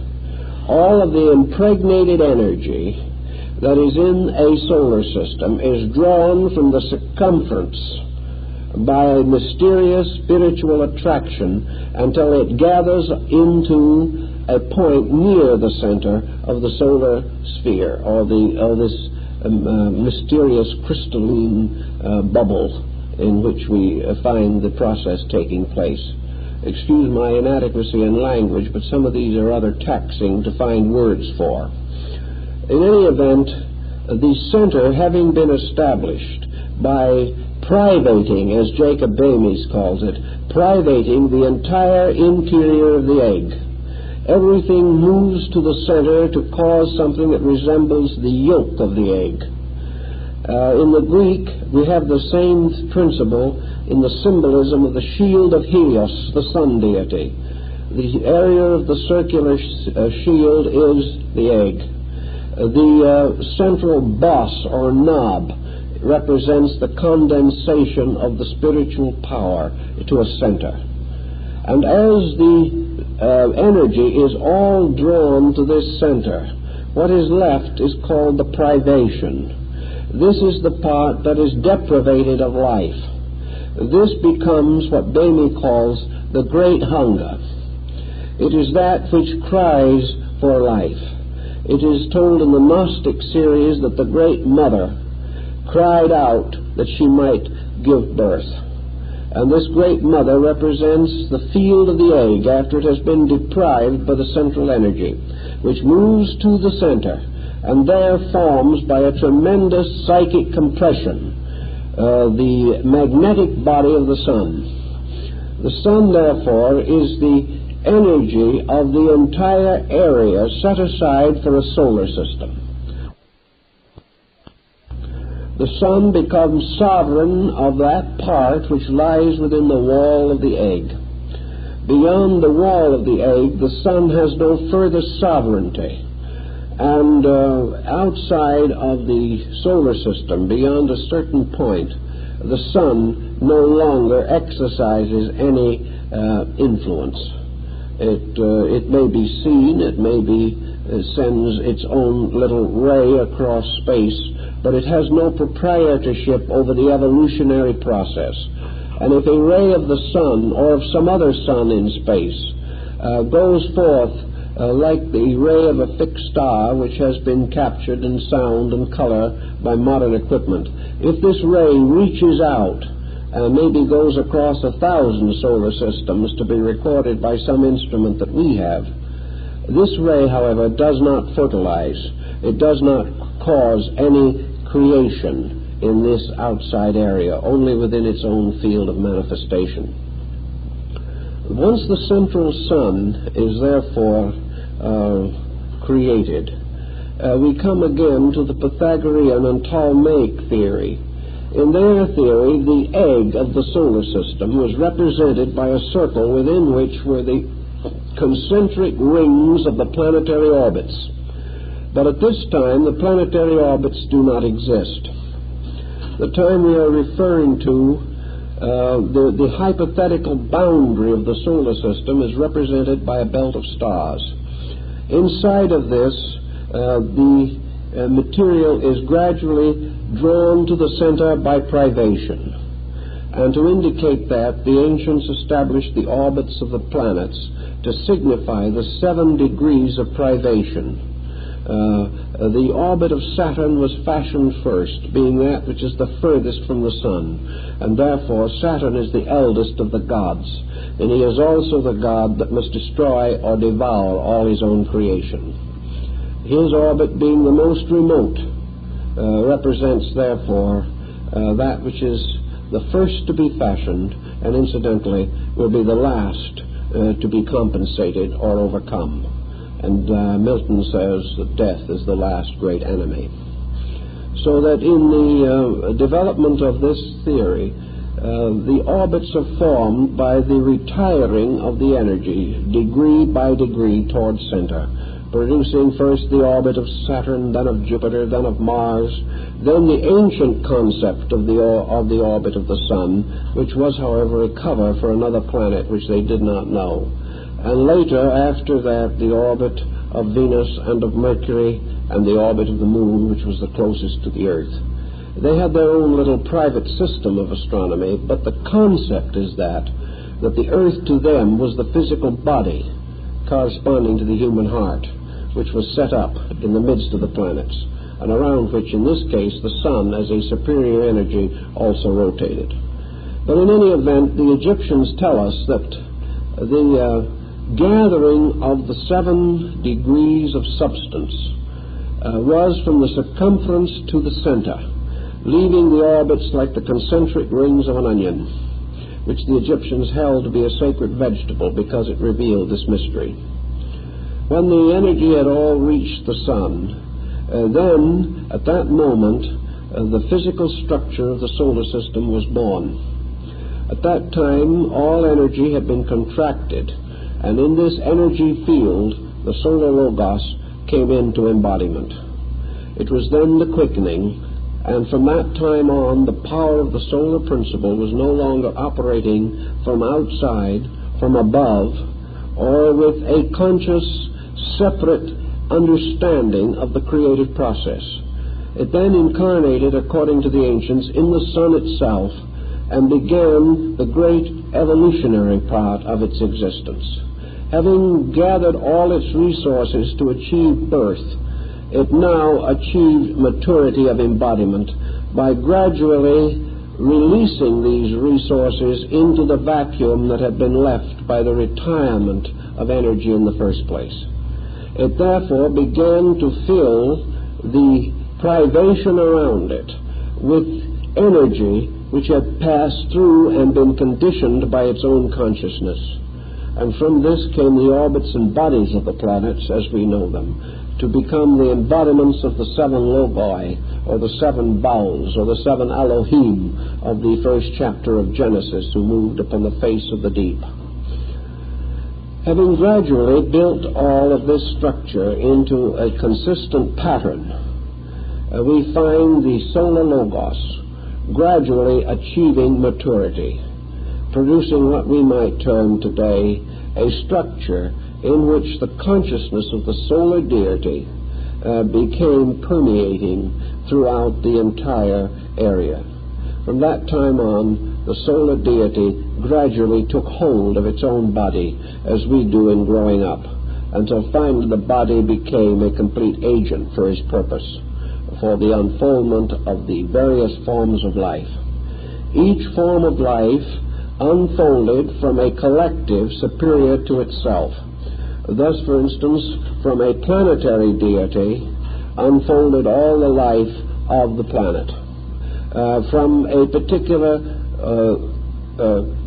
all of the impregnated energy that is in a solar system is drawn from the circumference by a mysterious spiritual attraction until it gathers into a point near the center of the solar sphere, or this mysterious crystalline bubble in which we find the process taking place. Excuse my inadequacy in language, but some of these are rather taxing to find words for. In any event, the center having been established by privating, as Jacob Bamies calls it, privating the entire interior of the egg. Everything moves to the center to cause something that resembles the yolk of the egg. In the Greek, we have the same principle in the symbolism of the shield of Helios, the sun deity. The area of the circular shield is the egg. The central boss or knob represents the condensation of the spiritual power to a center. And as the energy is all drawn to this center, what is left is called the privation. This is the part that is deprivated of life. This becomes what Bamy calls the great hunger. It is that which cries for life. It is told in the Gnostic series that the Great Mother cried out that she might give birth. And this Great Mother represents the field of the egg after it has been deprived by the central energy, which moves to the center and there forms by a tremendous psychic compression the magnetic body of the sun. The sun, therefore, is the energy of the entire area set aside for a solar system. The sun becomes sovereign of that part which lies within the wall of the egg. Beyond the wall of the egg, the sun has no further sovereignty. And outside of the solar system, beyond a certain point, the sun no longer exercises any influence. It may be seen, it may be sends its own little ray across space, but it has no proprietorship over the evolutionary process. And if a ray of the sun or of some other sun in space goes forth like the ray of a fixed star which has been captured in sound and color by modern equipment, if this ray reaches out and maybe goes across 1,000 solar systems to be recorded by some instrument that we have, this ray, however, does not fertilize. It does not cause any creation in this outside area, only within its own field of manifestation. Once the central sun is therefore created, we come again to the Pythagorean and Ptolemaic theory. In their theory, the egg of the solar system was represented by a circle within which were the concentric rings of the planetary orbits. But at this time, the planetary orbits do not exist. The time we are referring to, the hypothetical boundary of the solar system is represented by a belt of stars. Inside of this, the material is gradually drawn to the center by privation. And to indicate that, the ancients established the orbits of the planets to signify the 7 degrees of privation. The orbit of Saturn was fashioned first, being that which is the furthest from the sun, and therefore Saturn is the eldest of the gods, and he is also the god that must destroy or devour all his own creation. His orbit, being the most remote, represents therefore that which is the first to be fashioned, and incidentally will be the last to be compensated or overcome. And Milton says that death is the last great enemy. So that in the development of this theory, the orbits are formed by the retiring of the energy, degree by degree, towards center, producing first the orbit of Saturn, then of Jupiter, then of Mars, then the ancient concept of the orbit of the Sun, which was, however, a cover for another planet which they did not know. And later, after that, the orbit of Venus and of Mercury, and the orbit of the Moon, which was the closest to the Earth. They had their own little private system of astronomy, but the concept is that the Earth to them was the physical body corresponding to the human heart, which was set up in the midst of the planets, and around which, in this case, the Sun, as a superior energy, also rotated. But in any event, the Egyptians tell us that the gathering of the 7 degrees of substance was from the circumference to the center, leaving the orbits like the concentric rings of an onion, which the Egyptians held to be a sacred vegetable because it revealed this mystery. When the energy had all reached the sun, then, at that moment, the physical structure of the solar system was born. At that time, all energy had been contracted, and in this energy field, the solar logos came into embodiment. It was then the quickening, and from that time on, the power of the solar principle was no longer operating from outside, from above, or with a conscious, separate understanding of the creative process. It then incarnated, according to the ancients, in the sun itself, and began the great evolutionary part of its existence. Having gathered all its resources to achieve birth, it now achieved maturity of embodiment by gradually releasing these resources into the vacuum that had been left by the retirement of energy in the first place. It therefore began to fill the privation around it with energy which had passed through and been conditioned by its own consciousness. And from this came the orbits and bodies of the planets as we know them, to become the embodiments of the seven logi, or the seven bowels, or the seven Elohim of the first chapter of Genesis, who moved upon the face of the deep. Having gradually built all of this structure into a consistent pattern, we find the solar logos gradually achieving maturity, producing what we might term today a structure in which the consciousness of the solar deity became permeating throughout the entire area. From that time on, the solar deity gradually took hold of its own body, as we do in growing up, until finally the body became a complete agent for his purpose, for the unfoldment of the various forms of life. Each form of life unfolded from a collective superior to itself. Thus, for instance, from a planetary deity unfolded all the life of the planet. From a particular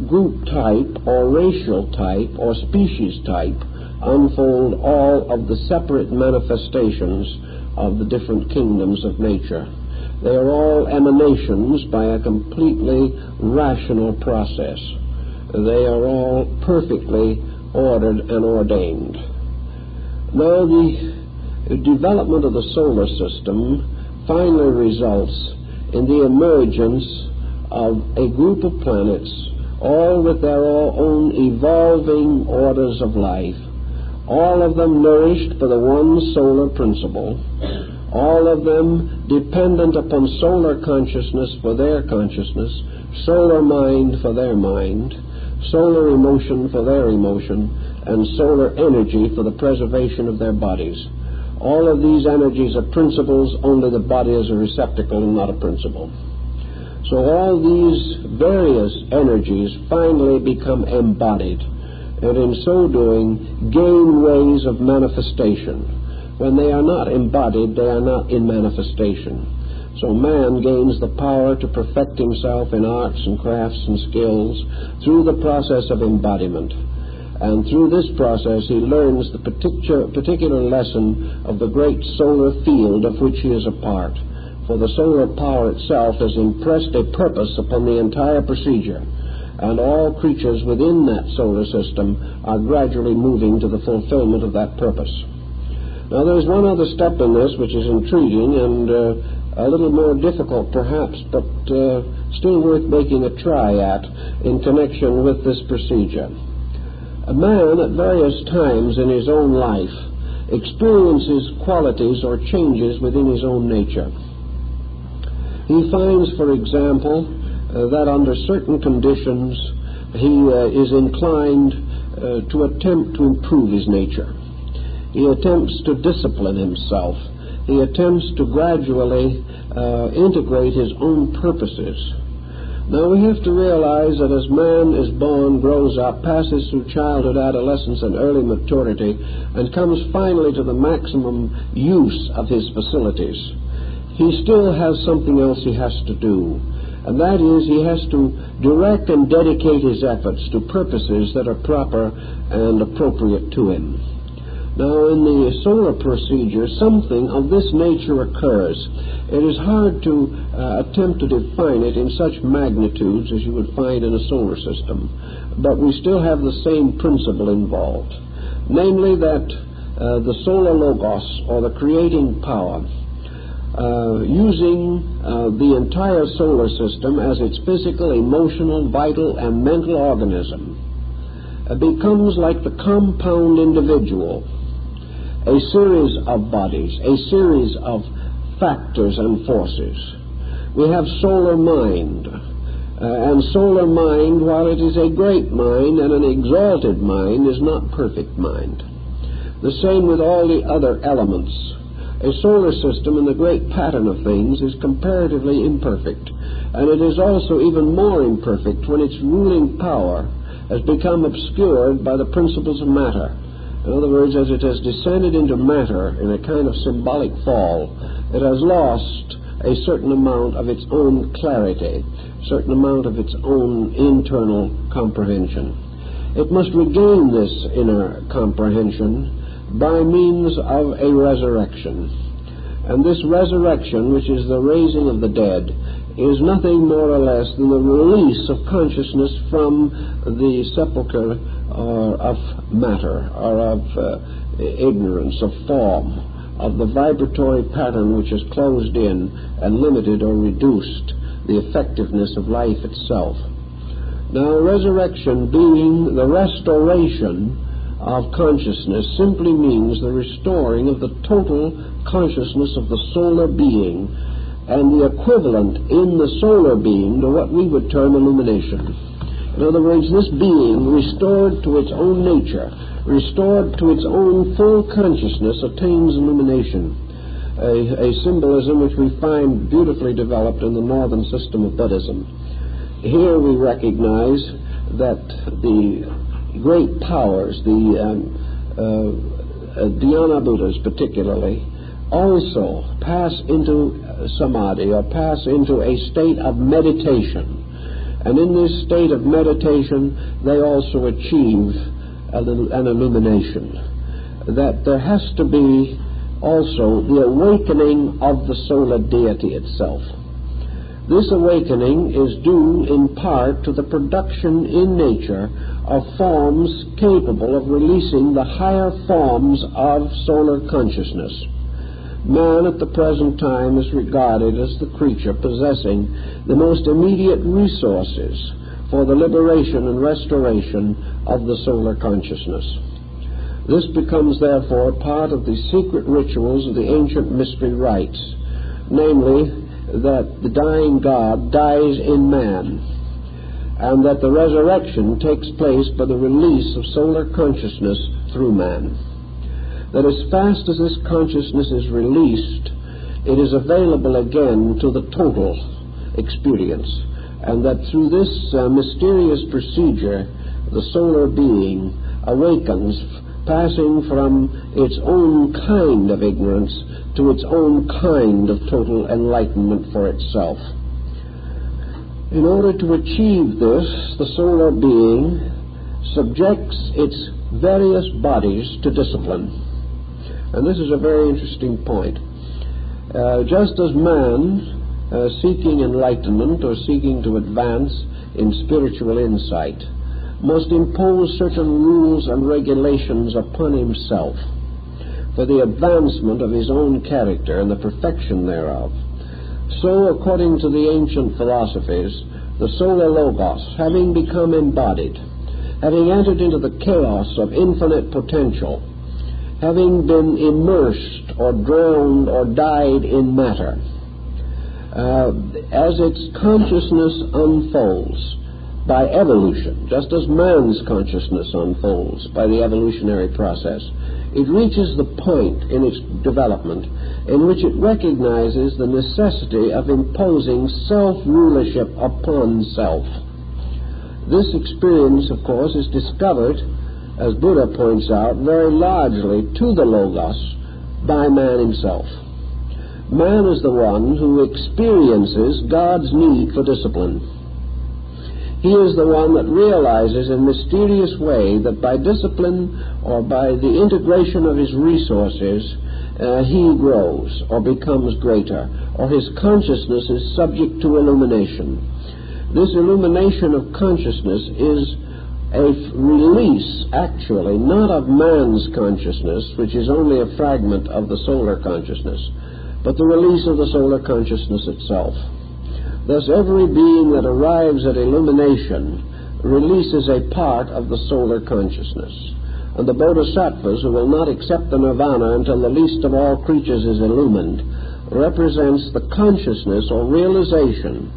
group type or racial type or species type unfold all of the separate manifestations of the different kingdoms of nature. They are all emanations by a completely rational process. They are all perfectly ordered and ordained. Now, the development of the solar system finally results in the emergence of a group of planets, all with their own evolving orders of life, all of them nourished by the one solar principle, all of them dependent upon solar consciousness for their consciousness, solar mind for their mind, solar emotion for their emotion, and solar energy for the preservation of their bodies. All of these energies are principles, only the body is a receptacle and not a principle. So all these various energies finally become embodied, and in so doing gain ways of manifestation. When they are not embodied, they are not in manifestation. So man gains the power to perfect himself in arts and crafts and skills through the process of embodiment. And through this process he learns the particular lesson of the great solar field of which he is a part. For the solar power itself has impressed a purpose upon the entire procedure, and all creatures within that solar system are gradually moving to the fulfillment of that purpose. Now, there's one other step in this which is intriguing and a little more difficult perhaps, but still worth making a try at in connection with this procedure. A man at various times in his own life experiences qualities or changes within his own nature. He finds, for example, that under certain conditions he is inclined to attempt to improve his nature. He attempts to discipline himself. He attempts to gradually integrate his own purposes. Now we have to realize that as man is born, grows up, passes through childhood, adolescence, and early maturity, and comes finally to the maximum use of his facilities, he still has something else he has to do. And that is, he has to direct and dedicate his efforts to purposes that are proper and appropriate to him. Now, in the solar procedure, something of this nature occurs. It is hard to attempt to define it in such magnitudes as you would find in a solar system, but we still have the same principle involved, namely that the solar logos, or the creating power, using the entire solar system as its physical, emotional, vital, and mental organism, becomes like the compound individual, a series of bodies, a series of factors and forces. We have solar mind, and solar mind, while it is a great mind and an exalted mind, is not perfect mind. The same with all the other elements. A solar system in the great pattern of things is comparatively imperfect, and it is also even more imperfect when its ruling power has become obscured by the principles of matter. In other words, as it has descended into matter in a kind of symbolic fall, it has lost a certain amount of its own clarity, a certain amount of its own internal comprehension. It must regain this inner comprehension by means of a resurrection. And this resurrection, which is the raising of the dead, is nothing more or less than the release of consciousness from the sepulchre of matter, or of ignorance, of form, of the vibratory pattern which has closed in and limited or reduced the effectiveness of life itself. Now, resurrection being the restoration of consciousness simply means the restoring of the total consciousness of the solar being, and the equivalent in the solar being to what we would term illumination. In other words, this being restored to its own nature, restored to its own full consciousness, attains illumination, a symbolism which we find beautifully developed in the northern system of Buddhism. Here we recognize that the great powers, the Dhyana Buddhas particularly, also pass into samadhi, or pass into a state of meditation. And in this state of meditation, they also achieve an illumination. That there has to be also the awakening of the solar deity itself. This awakening is due in part to the production in nature of forms capable of releasing the higher forms of solar consciousness. Man at the present time is regarded as the creature possessing the most immediate resources for the liberation and restoration of the solar consciousness. This becomes therefore part of the secret rituals of the ancient mystery rites, namely that the dying God dies in man, and that the resurrection takes place by the release of solar consciousness through man. That as fast as this consciousness is released, it is available again to the total experience, and that through this mysterious procedure, the solar being awakens, passing from its own kind of ignorance to its own kind of total enlightenment for itself. In order to achieve this, the solar being subjects its various bodies to discipline. And this is a very interesting point. Just as man, seeking enlightenment or seeking to advance in spiritual insight, must impose certain rules and regulations upon himself for the advancement of his own character and the perfection thereof, so, according to the ancient philosophies, the solar logos, having become embodied, having entered into the chaos of infinite potential, having been immersed or drowned or died in matter, as its consciousness unfolds, by evolution, just as man's consciousness unfolds by the evolutionary process. It reaches the point in its development in which it recognizes the necessity of imposing self-rulership upon self. This experience, of course, is discovered, as Buddha points out, very largely to the Logos by man himself. Man is the one who experiences God's need for discipline. He is the one that realizes in a mysterious way that by discipline or by the integration of his resources, he grows or becomes greater, or his consciousness is subject to illumination. This illumination of consciousness is a release, actually, not of man's consciousness, which is only a fragment of the solar consciousness, but the release of the solar consciousness itself. Thus, every being that arrives at illumination releases a part of the solar consciousness. And the Bodhisattvas, who will not accept the nirvana until the least of all creatures is illumined, represents the consciousness or realization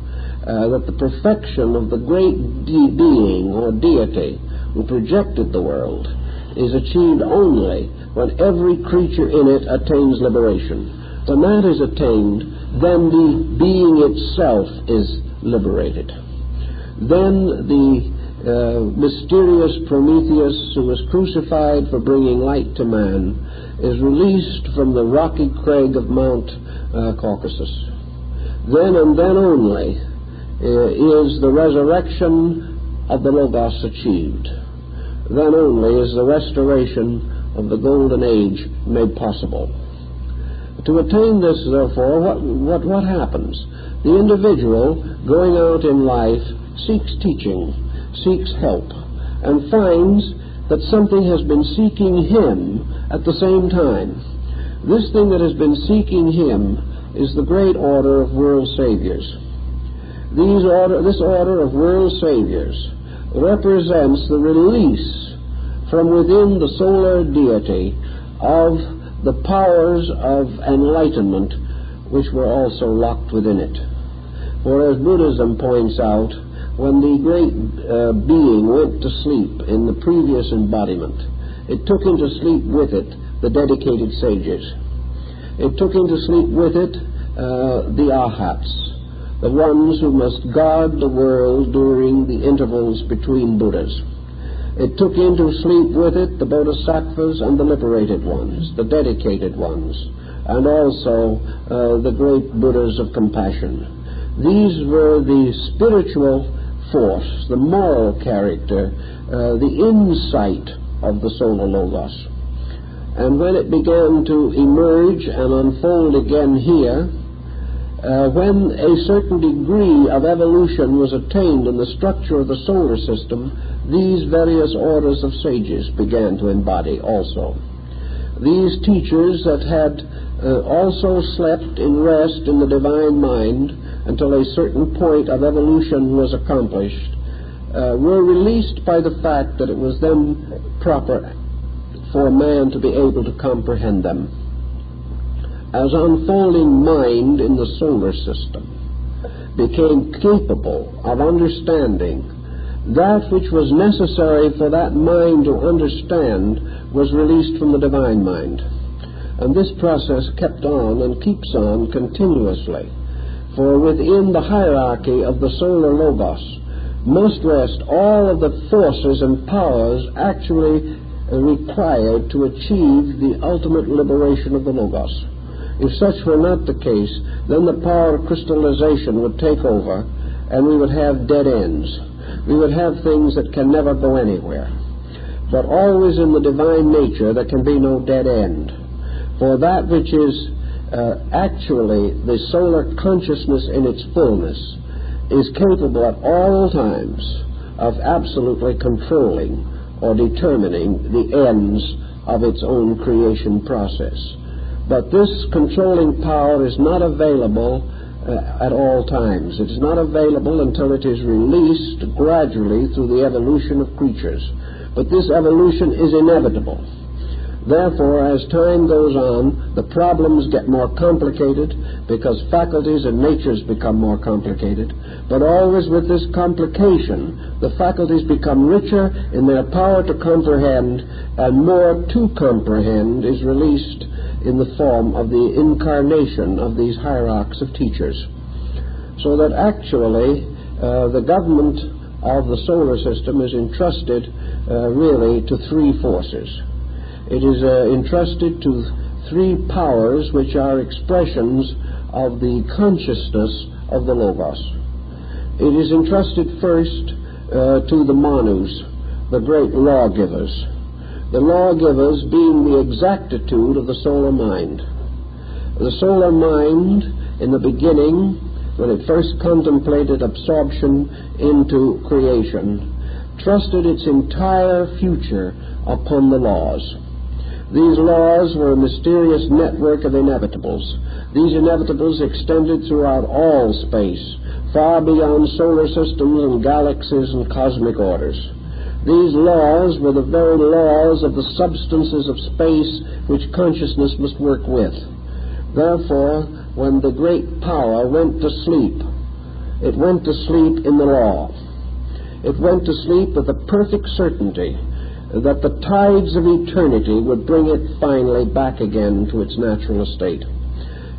that the perfection of the great being or deity who projected the world is achieved only when every creature in it attains liberation. When that is attained, then the being itself is liberated. Then the mysterious Prometheus, who was crucified for bringing light to man, is released from the rocky crag of Mount Caucasus. Then and then only is the resurrection of the Logos achieved. Then only is the restoration of the golden age made possible. To attain this, therefore, what happens? The individual going out in life seeks teaching, seeks help, and finds that something has been seeking him at the same time. This thing that has been seeking him is the great order of world saviors. This order of world saviors represents the release from within the solar deity of the powers of enlightenment which were also locked within it. For as Buddhism points out, when the great being went to sleep in the previous embodiment, it took into sleep with it the dedicated sages. It took into sleep with it the arhats, the ones who must guard the world during the intervals between Buddhas. It took into sleep with it the Bodhisattvas and the liberated ones, the dedicated ones, and also the great Buddhas of compassion. These were the spiritual force, the moral character, the insight of the solar Logos. And when it began to emerge and unfold again here, when a certain degree of evolution was attained in the structure of the solar system, these various orders of sages began to embody also. These teachers that had also slept in rest in the divine mind until a certain point of evolution was accomplished, were released by the fact that it was then proper for man to be able to comprehend them. As unfolding mind in the solar system became capable of understanding, that which was necessary for that mind to understand was released from the divine mind. And this process kept on and keeps on continuously. For within the hierarchy of the solar Logos must rest all of the forces and powers actually required to achieve the ultimate liberation of the Logos. If such were not the case, then the power of crystallization would take over, and we would have dead ends. We would have things that can never go anywhere. But always in the divine nature there can be no dead end. For that which is actually the solar consciousness in its fullness is capable at all times of absolutely controlling or determining the ends of its own creation process. But this controlling power is not available at all times. It is not available until it is released gradually through the evolution of creatures. But this evolution is inevitable. Therefore, as time goes on, the problems get more complicated because faculties and natures become more complicated. But always with this complication, the faculties become richer in their power to comprehend, and more to comprehend is released in the form of the incarnation of these hierarchs of teachers. So that actually the government of the solar system is entrusted really to three forces. It is entrusted to three powers which are expressions of the consciousness of the Logos. It is entrusted first to the Manus, the great lawgivers. The lawgivers being the exactitude of the solar mind. The solar mind, in the beginning, when it first contemplated absorption into creation, trusted its entire future upon the laws. These laws were a mysterious network of inevitables. These inevitables extended throughout all space, far beyond solar systems and galaxies and cosmic orders. These laws were the very laws of the substances of space which consciousness must work with. Therefore, when the great power went to sleep, it went to sleep in the law. It went to sleep with the perfect certainty that the tides of eternity would bring it finally back again to its natural estate.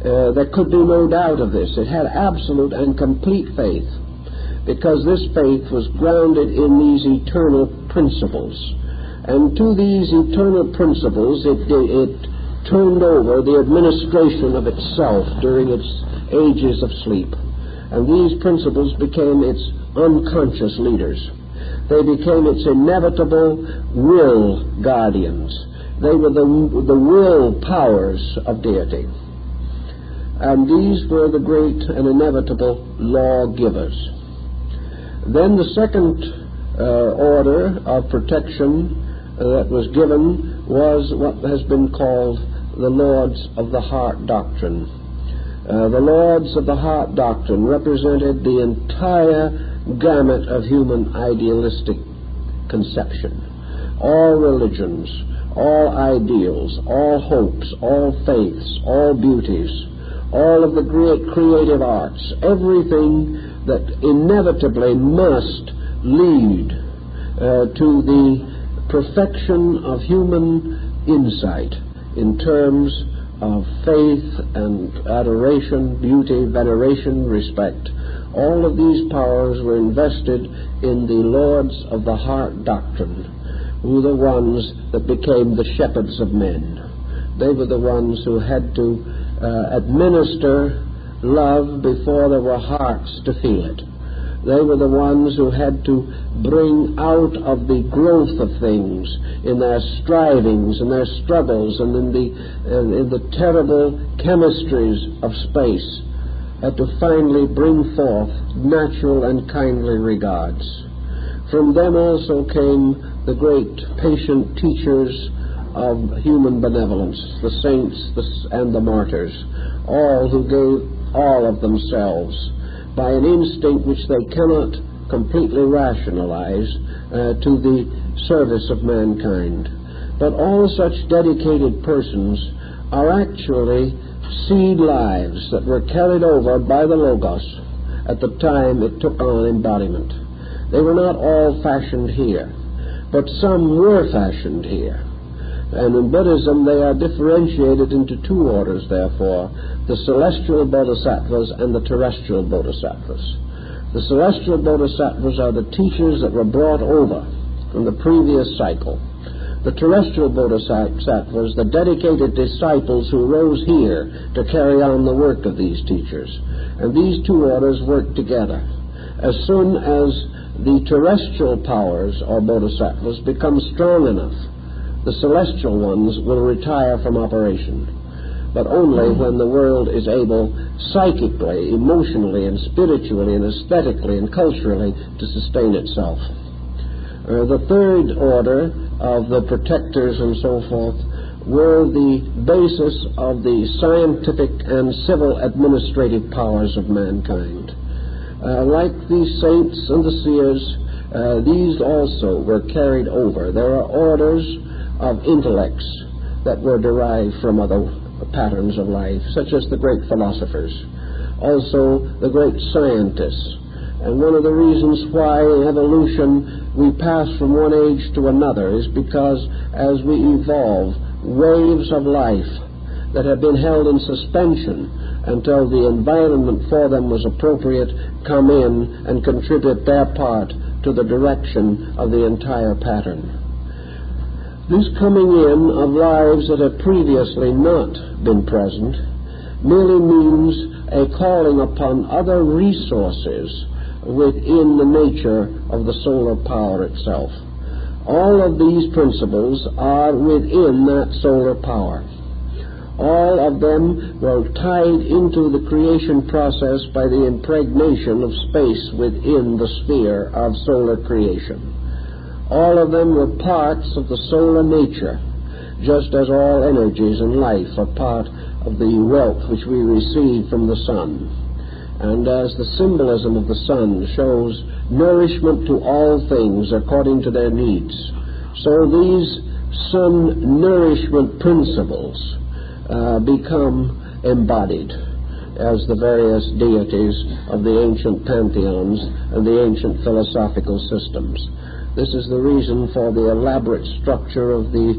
There could be no doubt of this. It had absolute and complete faith, because this faith was grounded in these eternal principles. And to these eternal principles it turned over the administration of itself during its ages of sleep. And these principles became its unconscious leaders. They became its inevitable will guardians. They were the will powers of deity. And these were the great and inevitable lawgivers. Then the second order of protection that was given was what has been called the Lords of the Heart Doctrine. The Lords of the Heart Doctrine represented the entire gamut of human idealistic conception. All religions, all ideals, all hopes, all faiths, all beauties, all of the great creative arts, everything that inevitably must lead to the perfection of human insight in terms of faith and adoration, beauty, veneration, respect. All of these powers were invested in the Lords of the Heart Doctrine, who were the ones that became the shepherds of men. They were the ones who had to administer love before there were hearts to feel it. They were the ones who had to bring out of the growth of things in their strivings and their struggles and in the terrible chemistries of space, had to finally bring forth natural and kindly regards. From them also came the great patient teachers of human benevolence, the saints and the martyrs, all who gave all of themselves by an instinct which they cannot completely rationalize to the service of mankind. But all such dedicated persons are actually seed lives that were carried over by the Logos at the time it took on embodiment. They were not all fashioned here, but some were fashioned here. And in Buddhism they are differentiated into two orders, therefore, the celestial bodhisattvas and the terrestrial bodhisattvas. The celestial bodhisattvas are the teachers that were brought over from the previous cycle. The terrestrial bodhisattvas, the dedicated disciples who rose here to carry on the work of these teachers. And these two orders work together. As soon as the terrestrial powers, or bodhisattvas, become strong enough, the celestial ones will retire from operation. But only when the world is able psychically, emotionally, and spiritually, and aesthetically, and culturally to sustain itself. The third order of the protectors and so forth were the basis of the scientific and civil administrative powers of mankind. Like the saints and the seers, these also were carried over. There are orders of intellects that were derived from other patterns of life, such as the great philosophers, also the great scientists. And one of the reasons why in evolution we pass from one age to another is because as we evolve, waves of life that have been held in suspension until the environment for them was appropriate come in and contribute their part to the direction of the entire pattern. This coming in of lives that have previously not been present merely means a calling upon other resources within the nature of the solar power itself. All of these principles are within that solar power. All of them were tied into the creation process by the impregnation of space within the sphere of solar creation. All of them were parts of the solar nature, just as all energies in life are part of the wealth which we receive from the sun. And as the symbolism of the sun shows nourishment to all things according to their needs, so these sun nourishment principles become embodied as the various deities of the ancient pantheons and the ancient philosophical systems. This is the reason for the elaborate structure of the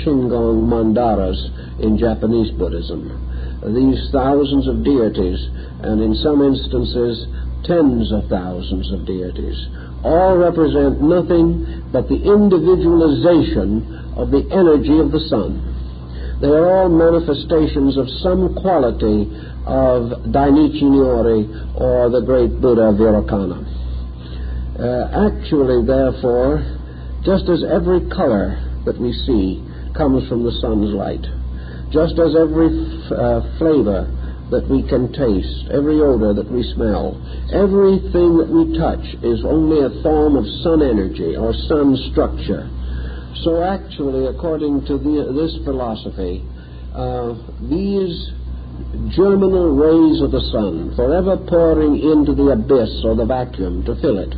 Shingon mandalas in Japanese Buddhism. These thousands of deities, and in some instances tens of thousands of deities, all represent nothing but the individualization of the energy of the sun. They are all manifestations of some quality of Dainichi Nyori or the great Buddha Virukana. Actually, therefore, just as every color that we see comes from the sun's light, just as every flavor that we can taste, every odor that we smell, everything that we touch is only a form of sun energy or sun structure. So actually, according to this philosophy, these germinal rays of the sun, forever pouring into the abyss or the vacuum to fill it,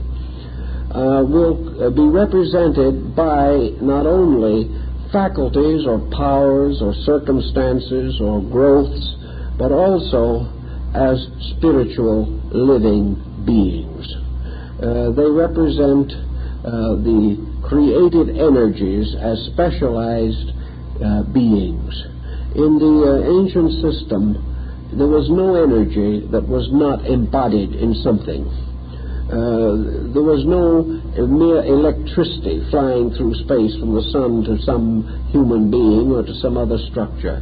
will be represented by not only faculties or powers or circumstances or growths, but also as spiritual living beings. They represent the creative energies as specialized beings. In the ancient system, there was no energy that was not embodied in something. There was no mere electricity flying through space from the sun to some human being or to some other structure.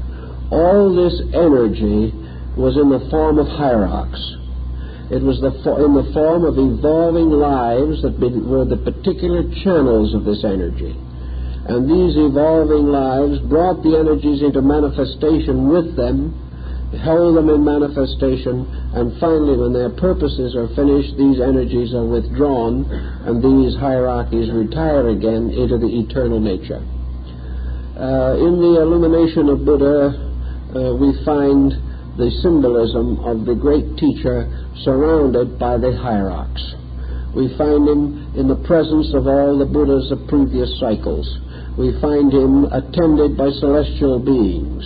All this energy was in the form of hierarchs. It was in the form of evolving lives that were the particular channels of this energy. And these evolving lives brought the energies into manifestation with them, held them in manifestation, and finally, when their purposes are finished, these energies are withdrawn, and these hierarchies retire again into the eternal nature. In the illumination of Buddha, we find the symbolism of the great teacher surrounded by the hierarchs. We find him in the presence of all the Buddhas of previous cycles. We find him attended by celestial beings.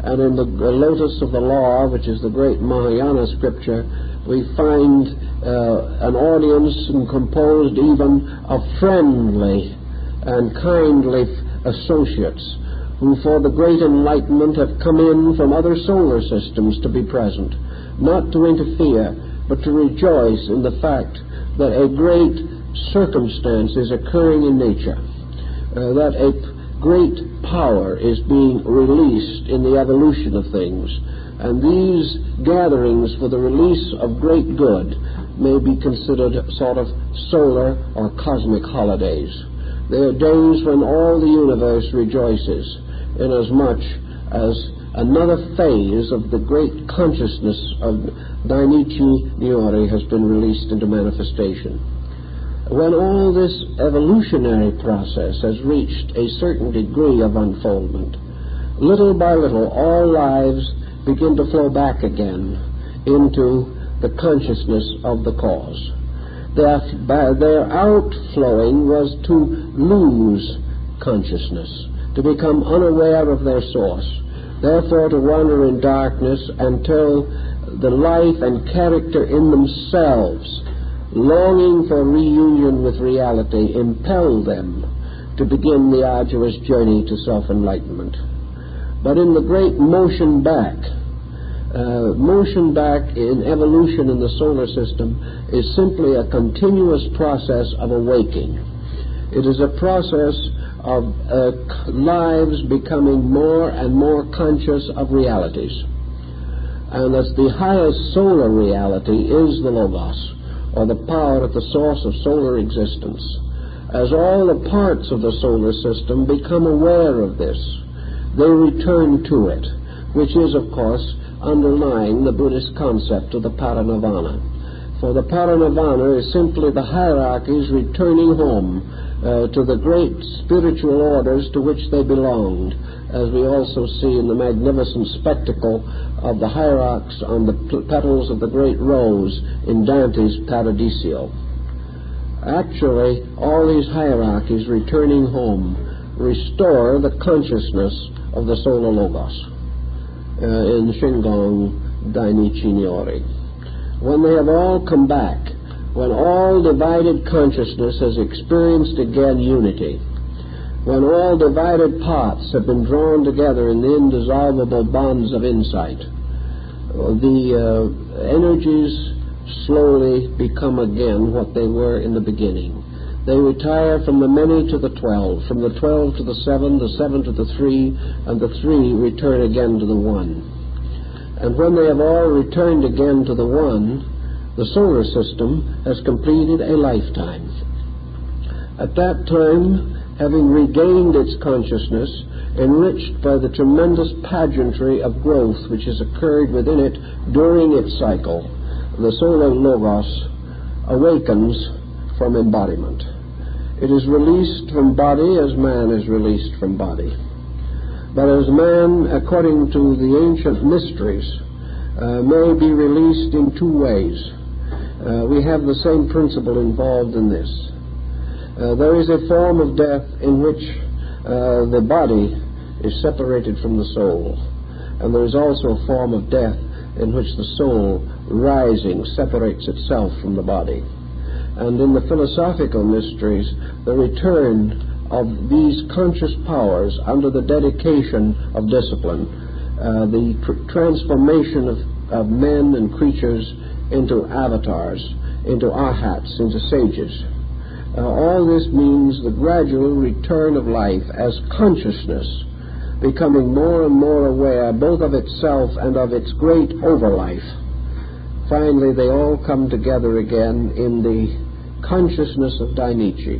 And in the Lotus of the Law, which is the great Mahayana scripture, we find an audience composed even of friendly and kindly associates who for the great enlightenment have come in from other solar systems to be present, not to interfere, but to rejoice in the fact that a great circumstance is occurring in nature, that a great power is being released in the evolution of things, and these gatherings for the release of great good may be considered sort of solar or cosmic holidays. They are days when all the universe rejoices, inasmuch as another phase of the great consciousness of Dainichi Nyori has been released into manifestation. When all this evolutionary process has reached a certain degree of unfoldment, little by little all lives begin to flow back again into the consciousness of the cause. Their outflowing was to lose consciousness, to become unaware of their source, therefore to wander in darkness until the life and character in themselves, longing for reunion with reality, impel them to begin the arduous journey to self-enlightenment. But in the great motion back in evolution in the solar system is simply a continuous process of awaking. It is a process of lives becoming more and more conscious of realities. And as the highest solar reality is the Logos, or the power at the source of solar existence, as all the parts of the solar system become aware of this, they return to it, which is, of course, underlying the Buddhist concept of the paranirvana. For the paranirvana is simply the hierarchies returning home to the great spiritual orders to which they belonged, as we also see in the magnificent spectacle of the hierarchs on the petals of the great rose in Dante's Paradiso. Actually, all these hierarchies returning home restore the consciousness of the Solar Logos in Shingon Dainichi Nyori. When they have all come back, when all divided consciousness has experienced again unity, when all divided parts have been drawn together in the indissoluble bonds of insight, the energies slowly become again what they were in the beginning. They retire from the many to the 12, from the 12 to the 7 to the 3, and the 3 return again to the 1. And when they have all returned again to the 1, the solar system has completed a lifetime. At that time, having regained its consciousness, enriched by the tremendous pageantry of growth which has occurred within it during its cycle, the Solar Logos awakens from embodiment. It is released from body as man is released from body. But as man, according to the ancient mysteries, may be released in two ways. We have the same principle involved in this. There is a form of death in which the body is separated from the soul, and there is also a form of death in which the soul, rising, separates itself from the body. And in the philosophical mysteries, the return of these conscious powers under the dedication of discipline, the transformation of men and creatures into avatars, into arhats, into sages. All this means the gradual return of life as consciousness, becoming more and more aware both of itself and of its great overlife. Finally, they all come together again in the consciousness of Dainichi.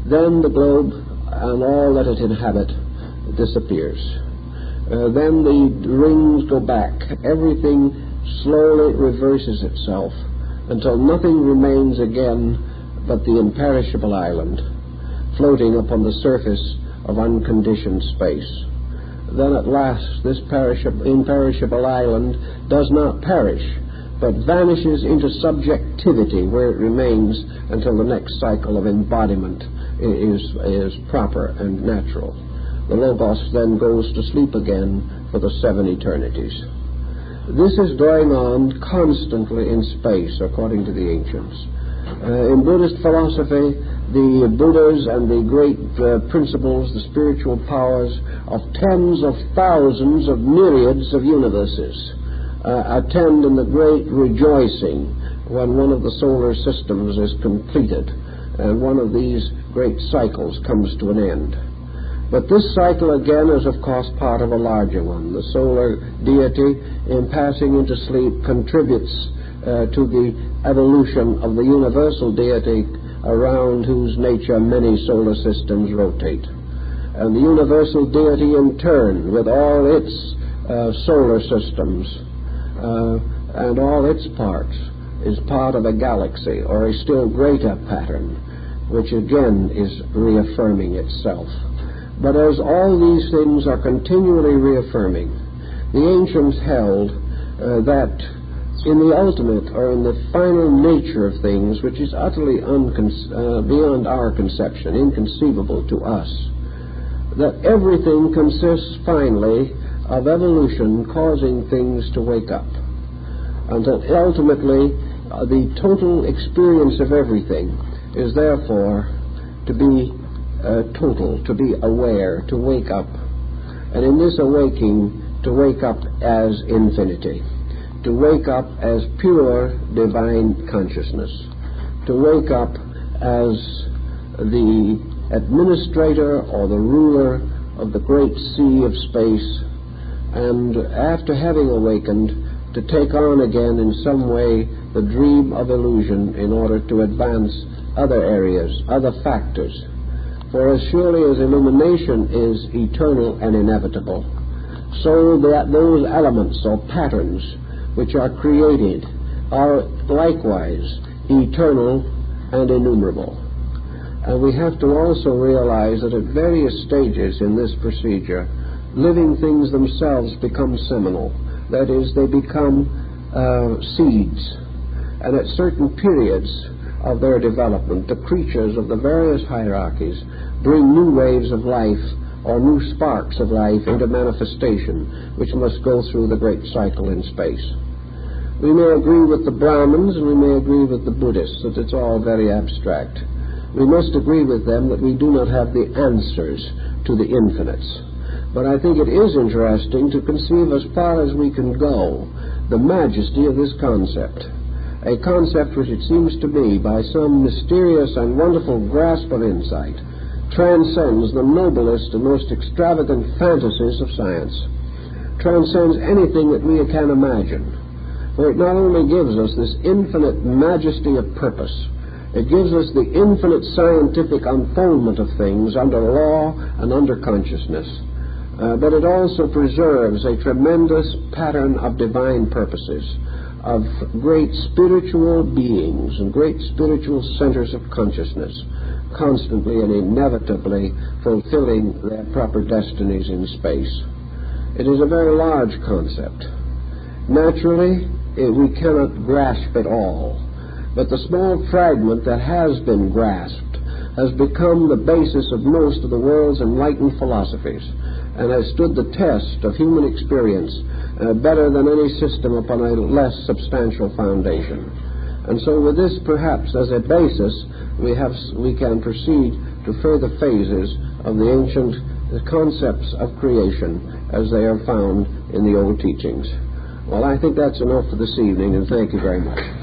Then the globe and all that it inhabits disappears. Then the rings go back. Everything slowly reverses itself until nothing remains again but the imperishable island, floating upon the surface of unconditioned space. Then at last this imperishable island does not perish, but vanishes into subjectivity, where it remains until the next cycle of embodiment is proper and natural. The Logos then goes to sleep again for the 7 eternities. This is going on constantly in space, according to the ancients. In Buddhist philosophy, the Buddhas and the great principles, the spiritual powers of tens of thousands of myriads of universes attend in the great rejoicing when one of the solar systems is completed and one of these great cycles comes to an end. But this cycle again is of course part of a larger one. The solar deity, in passing into sleep, contributes to the evolution of the universal deity around whose nature many solar systems rotate. And the universal deity in turn, with all its solar systems and all its parts, is part of a galaxy or a still greater pattern, which again is reaffirming itself. But as all these things are continually reaffirming, the ancients held that in the ultimate or in the final nature of things, which is utterly beyond our conception, inconceivable to us, that everything consists finally of evolution causing things to wake up, and that ultimately the total experience of everything is therefore to be total, to be aware, to wake up, and in this awaking to wake up as infinity, to wake up as pure divine consciousness, to wake up as the administrator or the ruler of the great sea of space, and after having awakened, to take on again in some way the dream of illusion in order to advance other areas, other factors. For as surely as illumination is eternal and inevitable, so that those elements or patterns which are created are likewise eternal and innumerable. And we have to also realize that at various stages in this procedure, living things themselves become seminal. That is, they become seeds. And at certain periods of their development, the creatures of the various hierarchies bring new waves of life or new sparks of life into manifestation, which must go through the great cycle in space. We may agree with the Brahmins and we may agree with the Buddhists that it's all very abstract. We must agree with them that we do not have the answers to the infinites. But I think it is interesting to conceive as far as we can go the majesty of this concept, a concept which it seems to me, by some mysterious and wonderful grasp of insight, transcends the noblest and most extravagant fantasies of science, transcends anything that we can imagine. For it not only gives us this infinite majesty of purpose, it gives us the infinite scientific unfoldment of things under law and under consciousness, but it also preserves a tremendous pattern of divine purposes, of great spiritual beings and great spiritual centers of consciousness, constantly and inevitably fulfilling their proper destinies in space. It is a very large concept. Naturally, we cannot grasp it all, but the small fragment that has been grasped has become the basis of most of the world's enlightened philosophies and has stood the test of human experience better than any system upon a less substantial foundation. And so with this perhaps as a basis, we can proceed to further phases of the ancient concepts of creation as they are found in the old teachings. Well, I think that's enough for this evening, and thank you very much.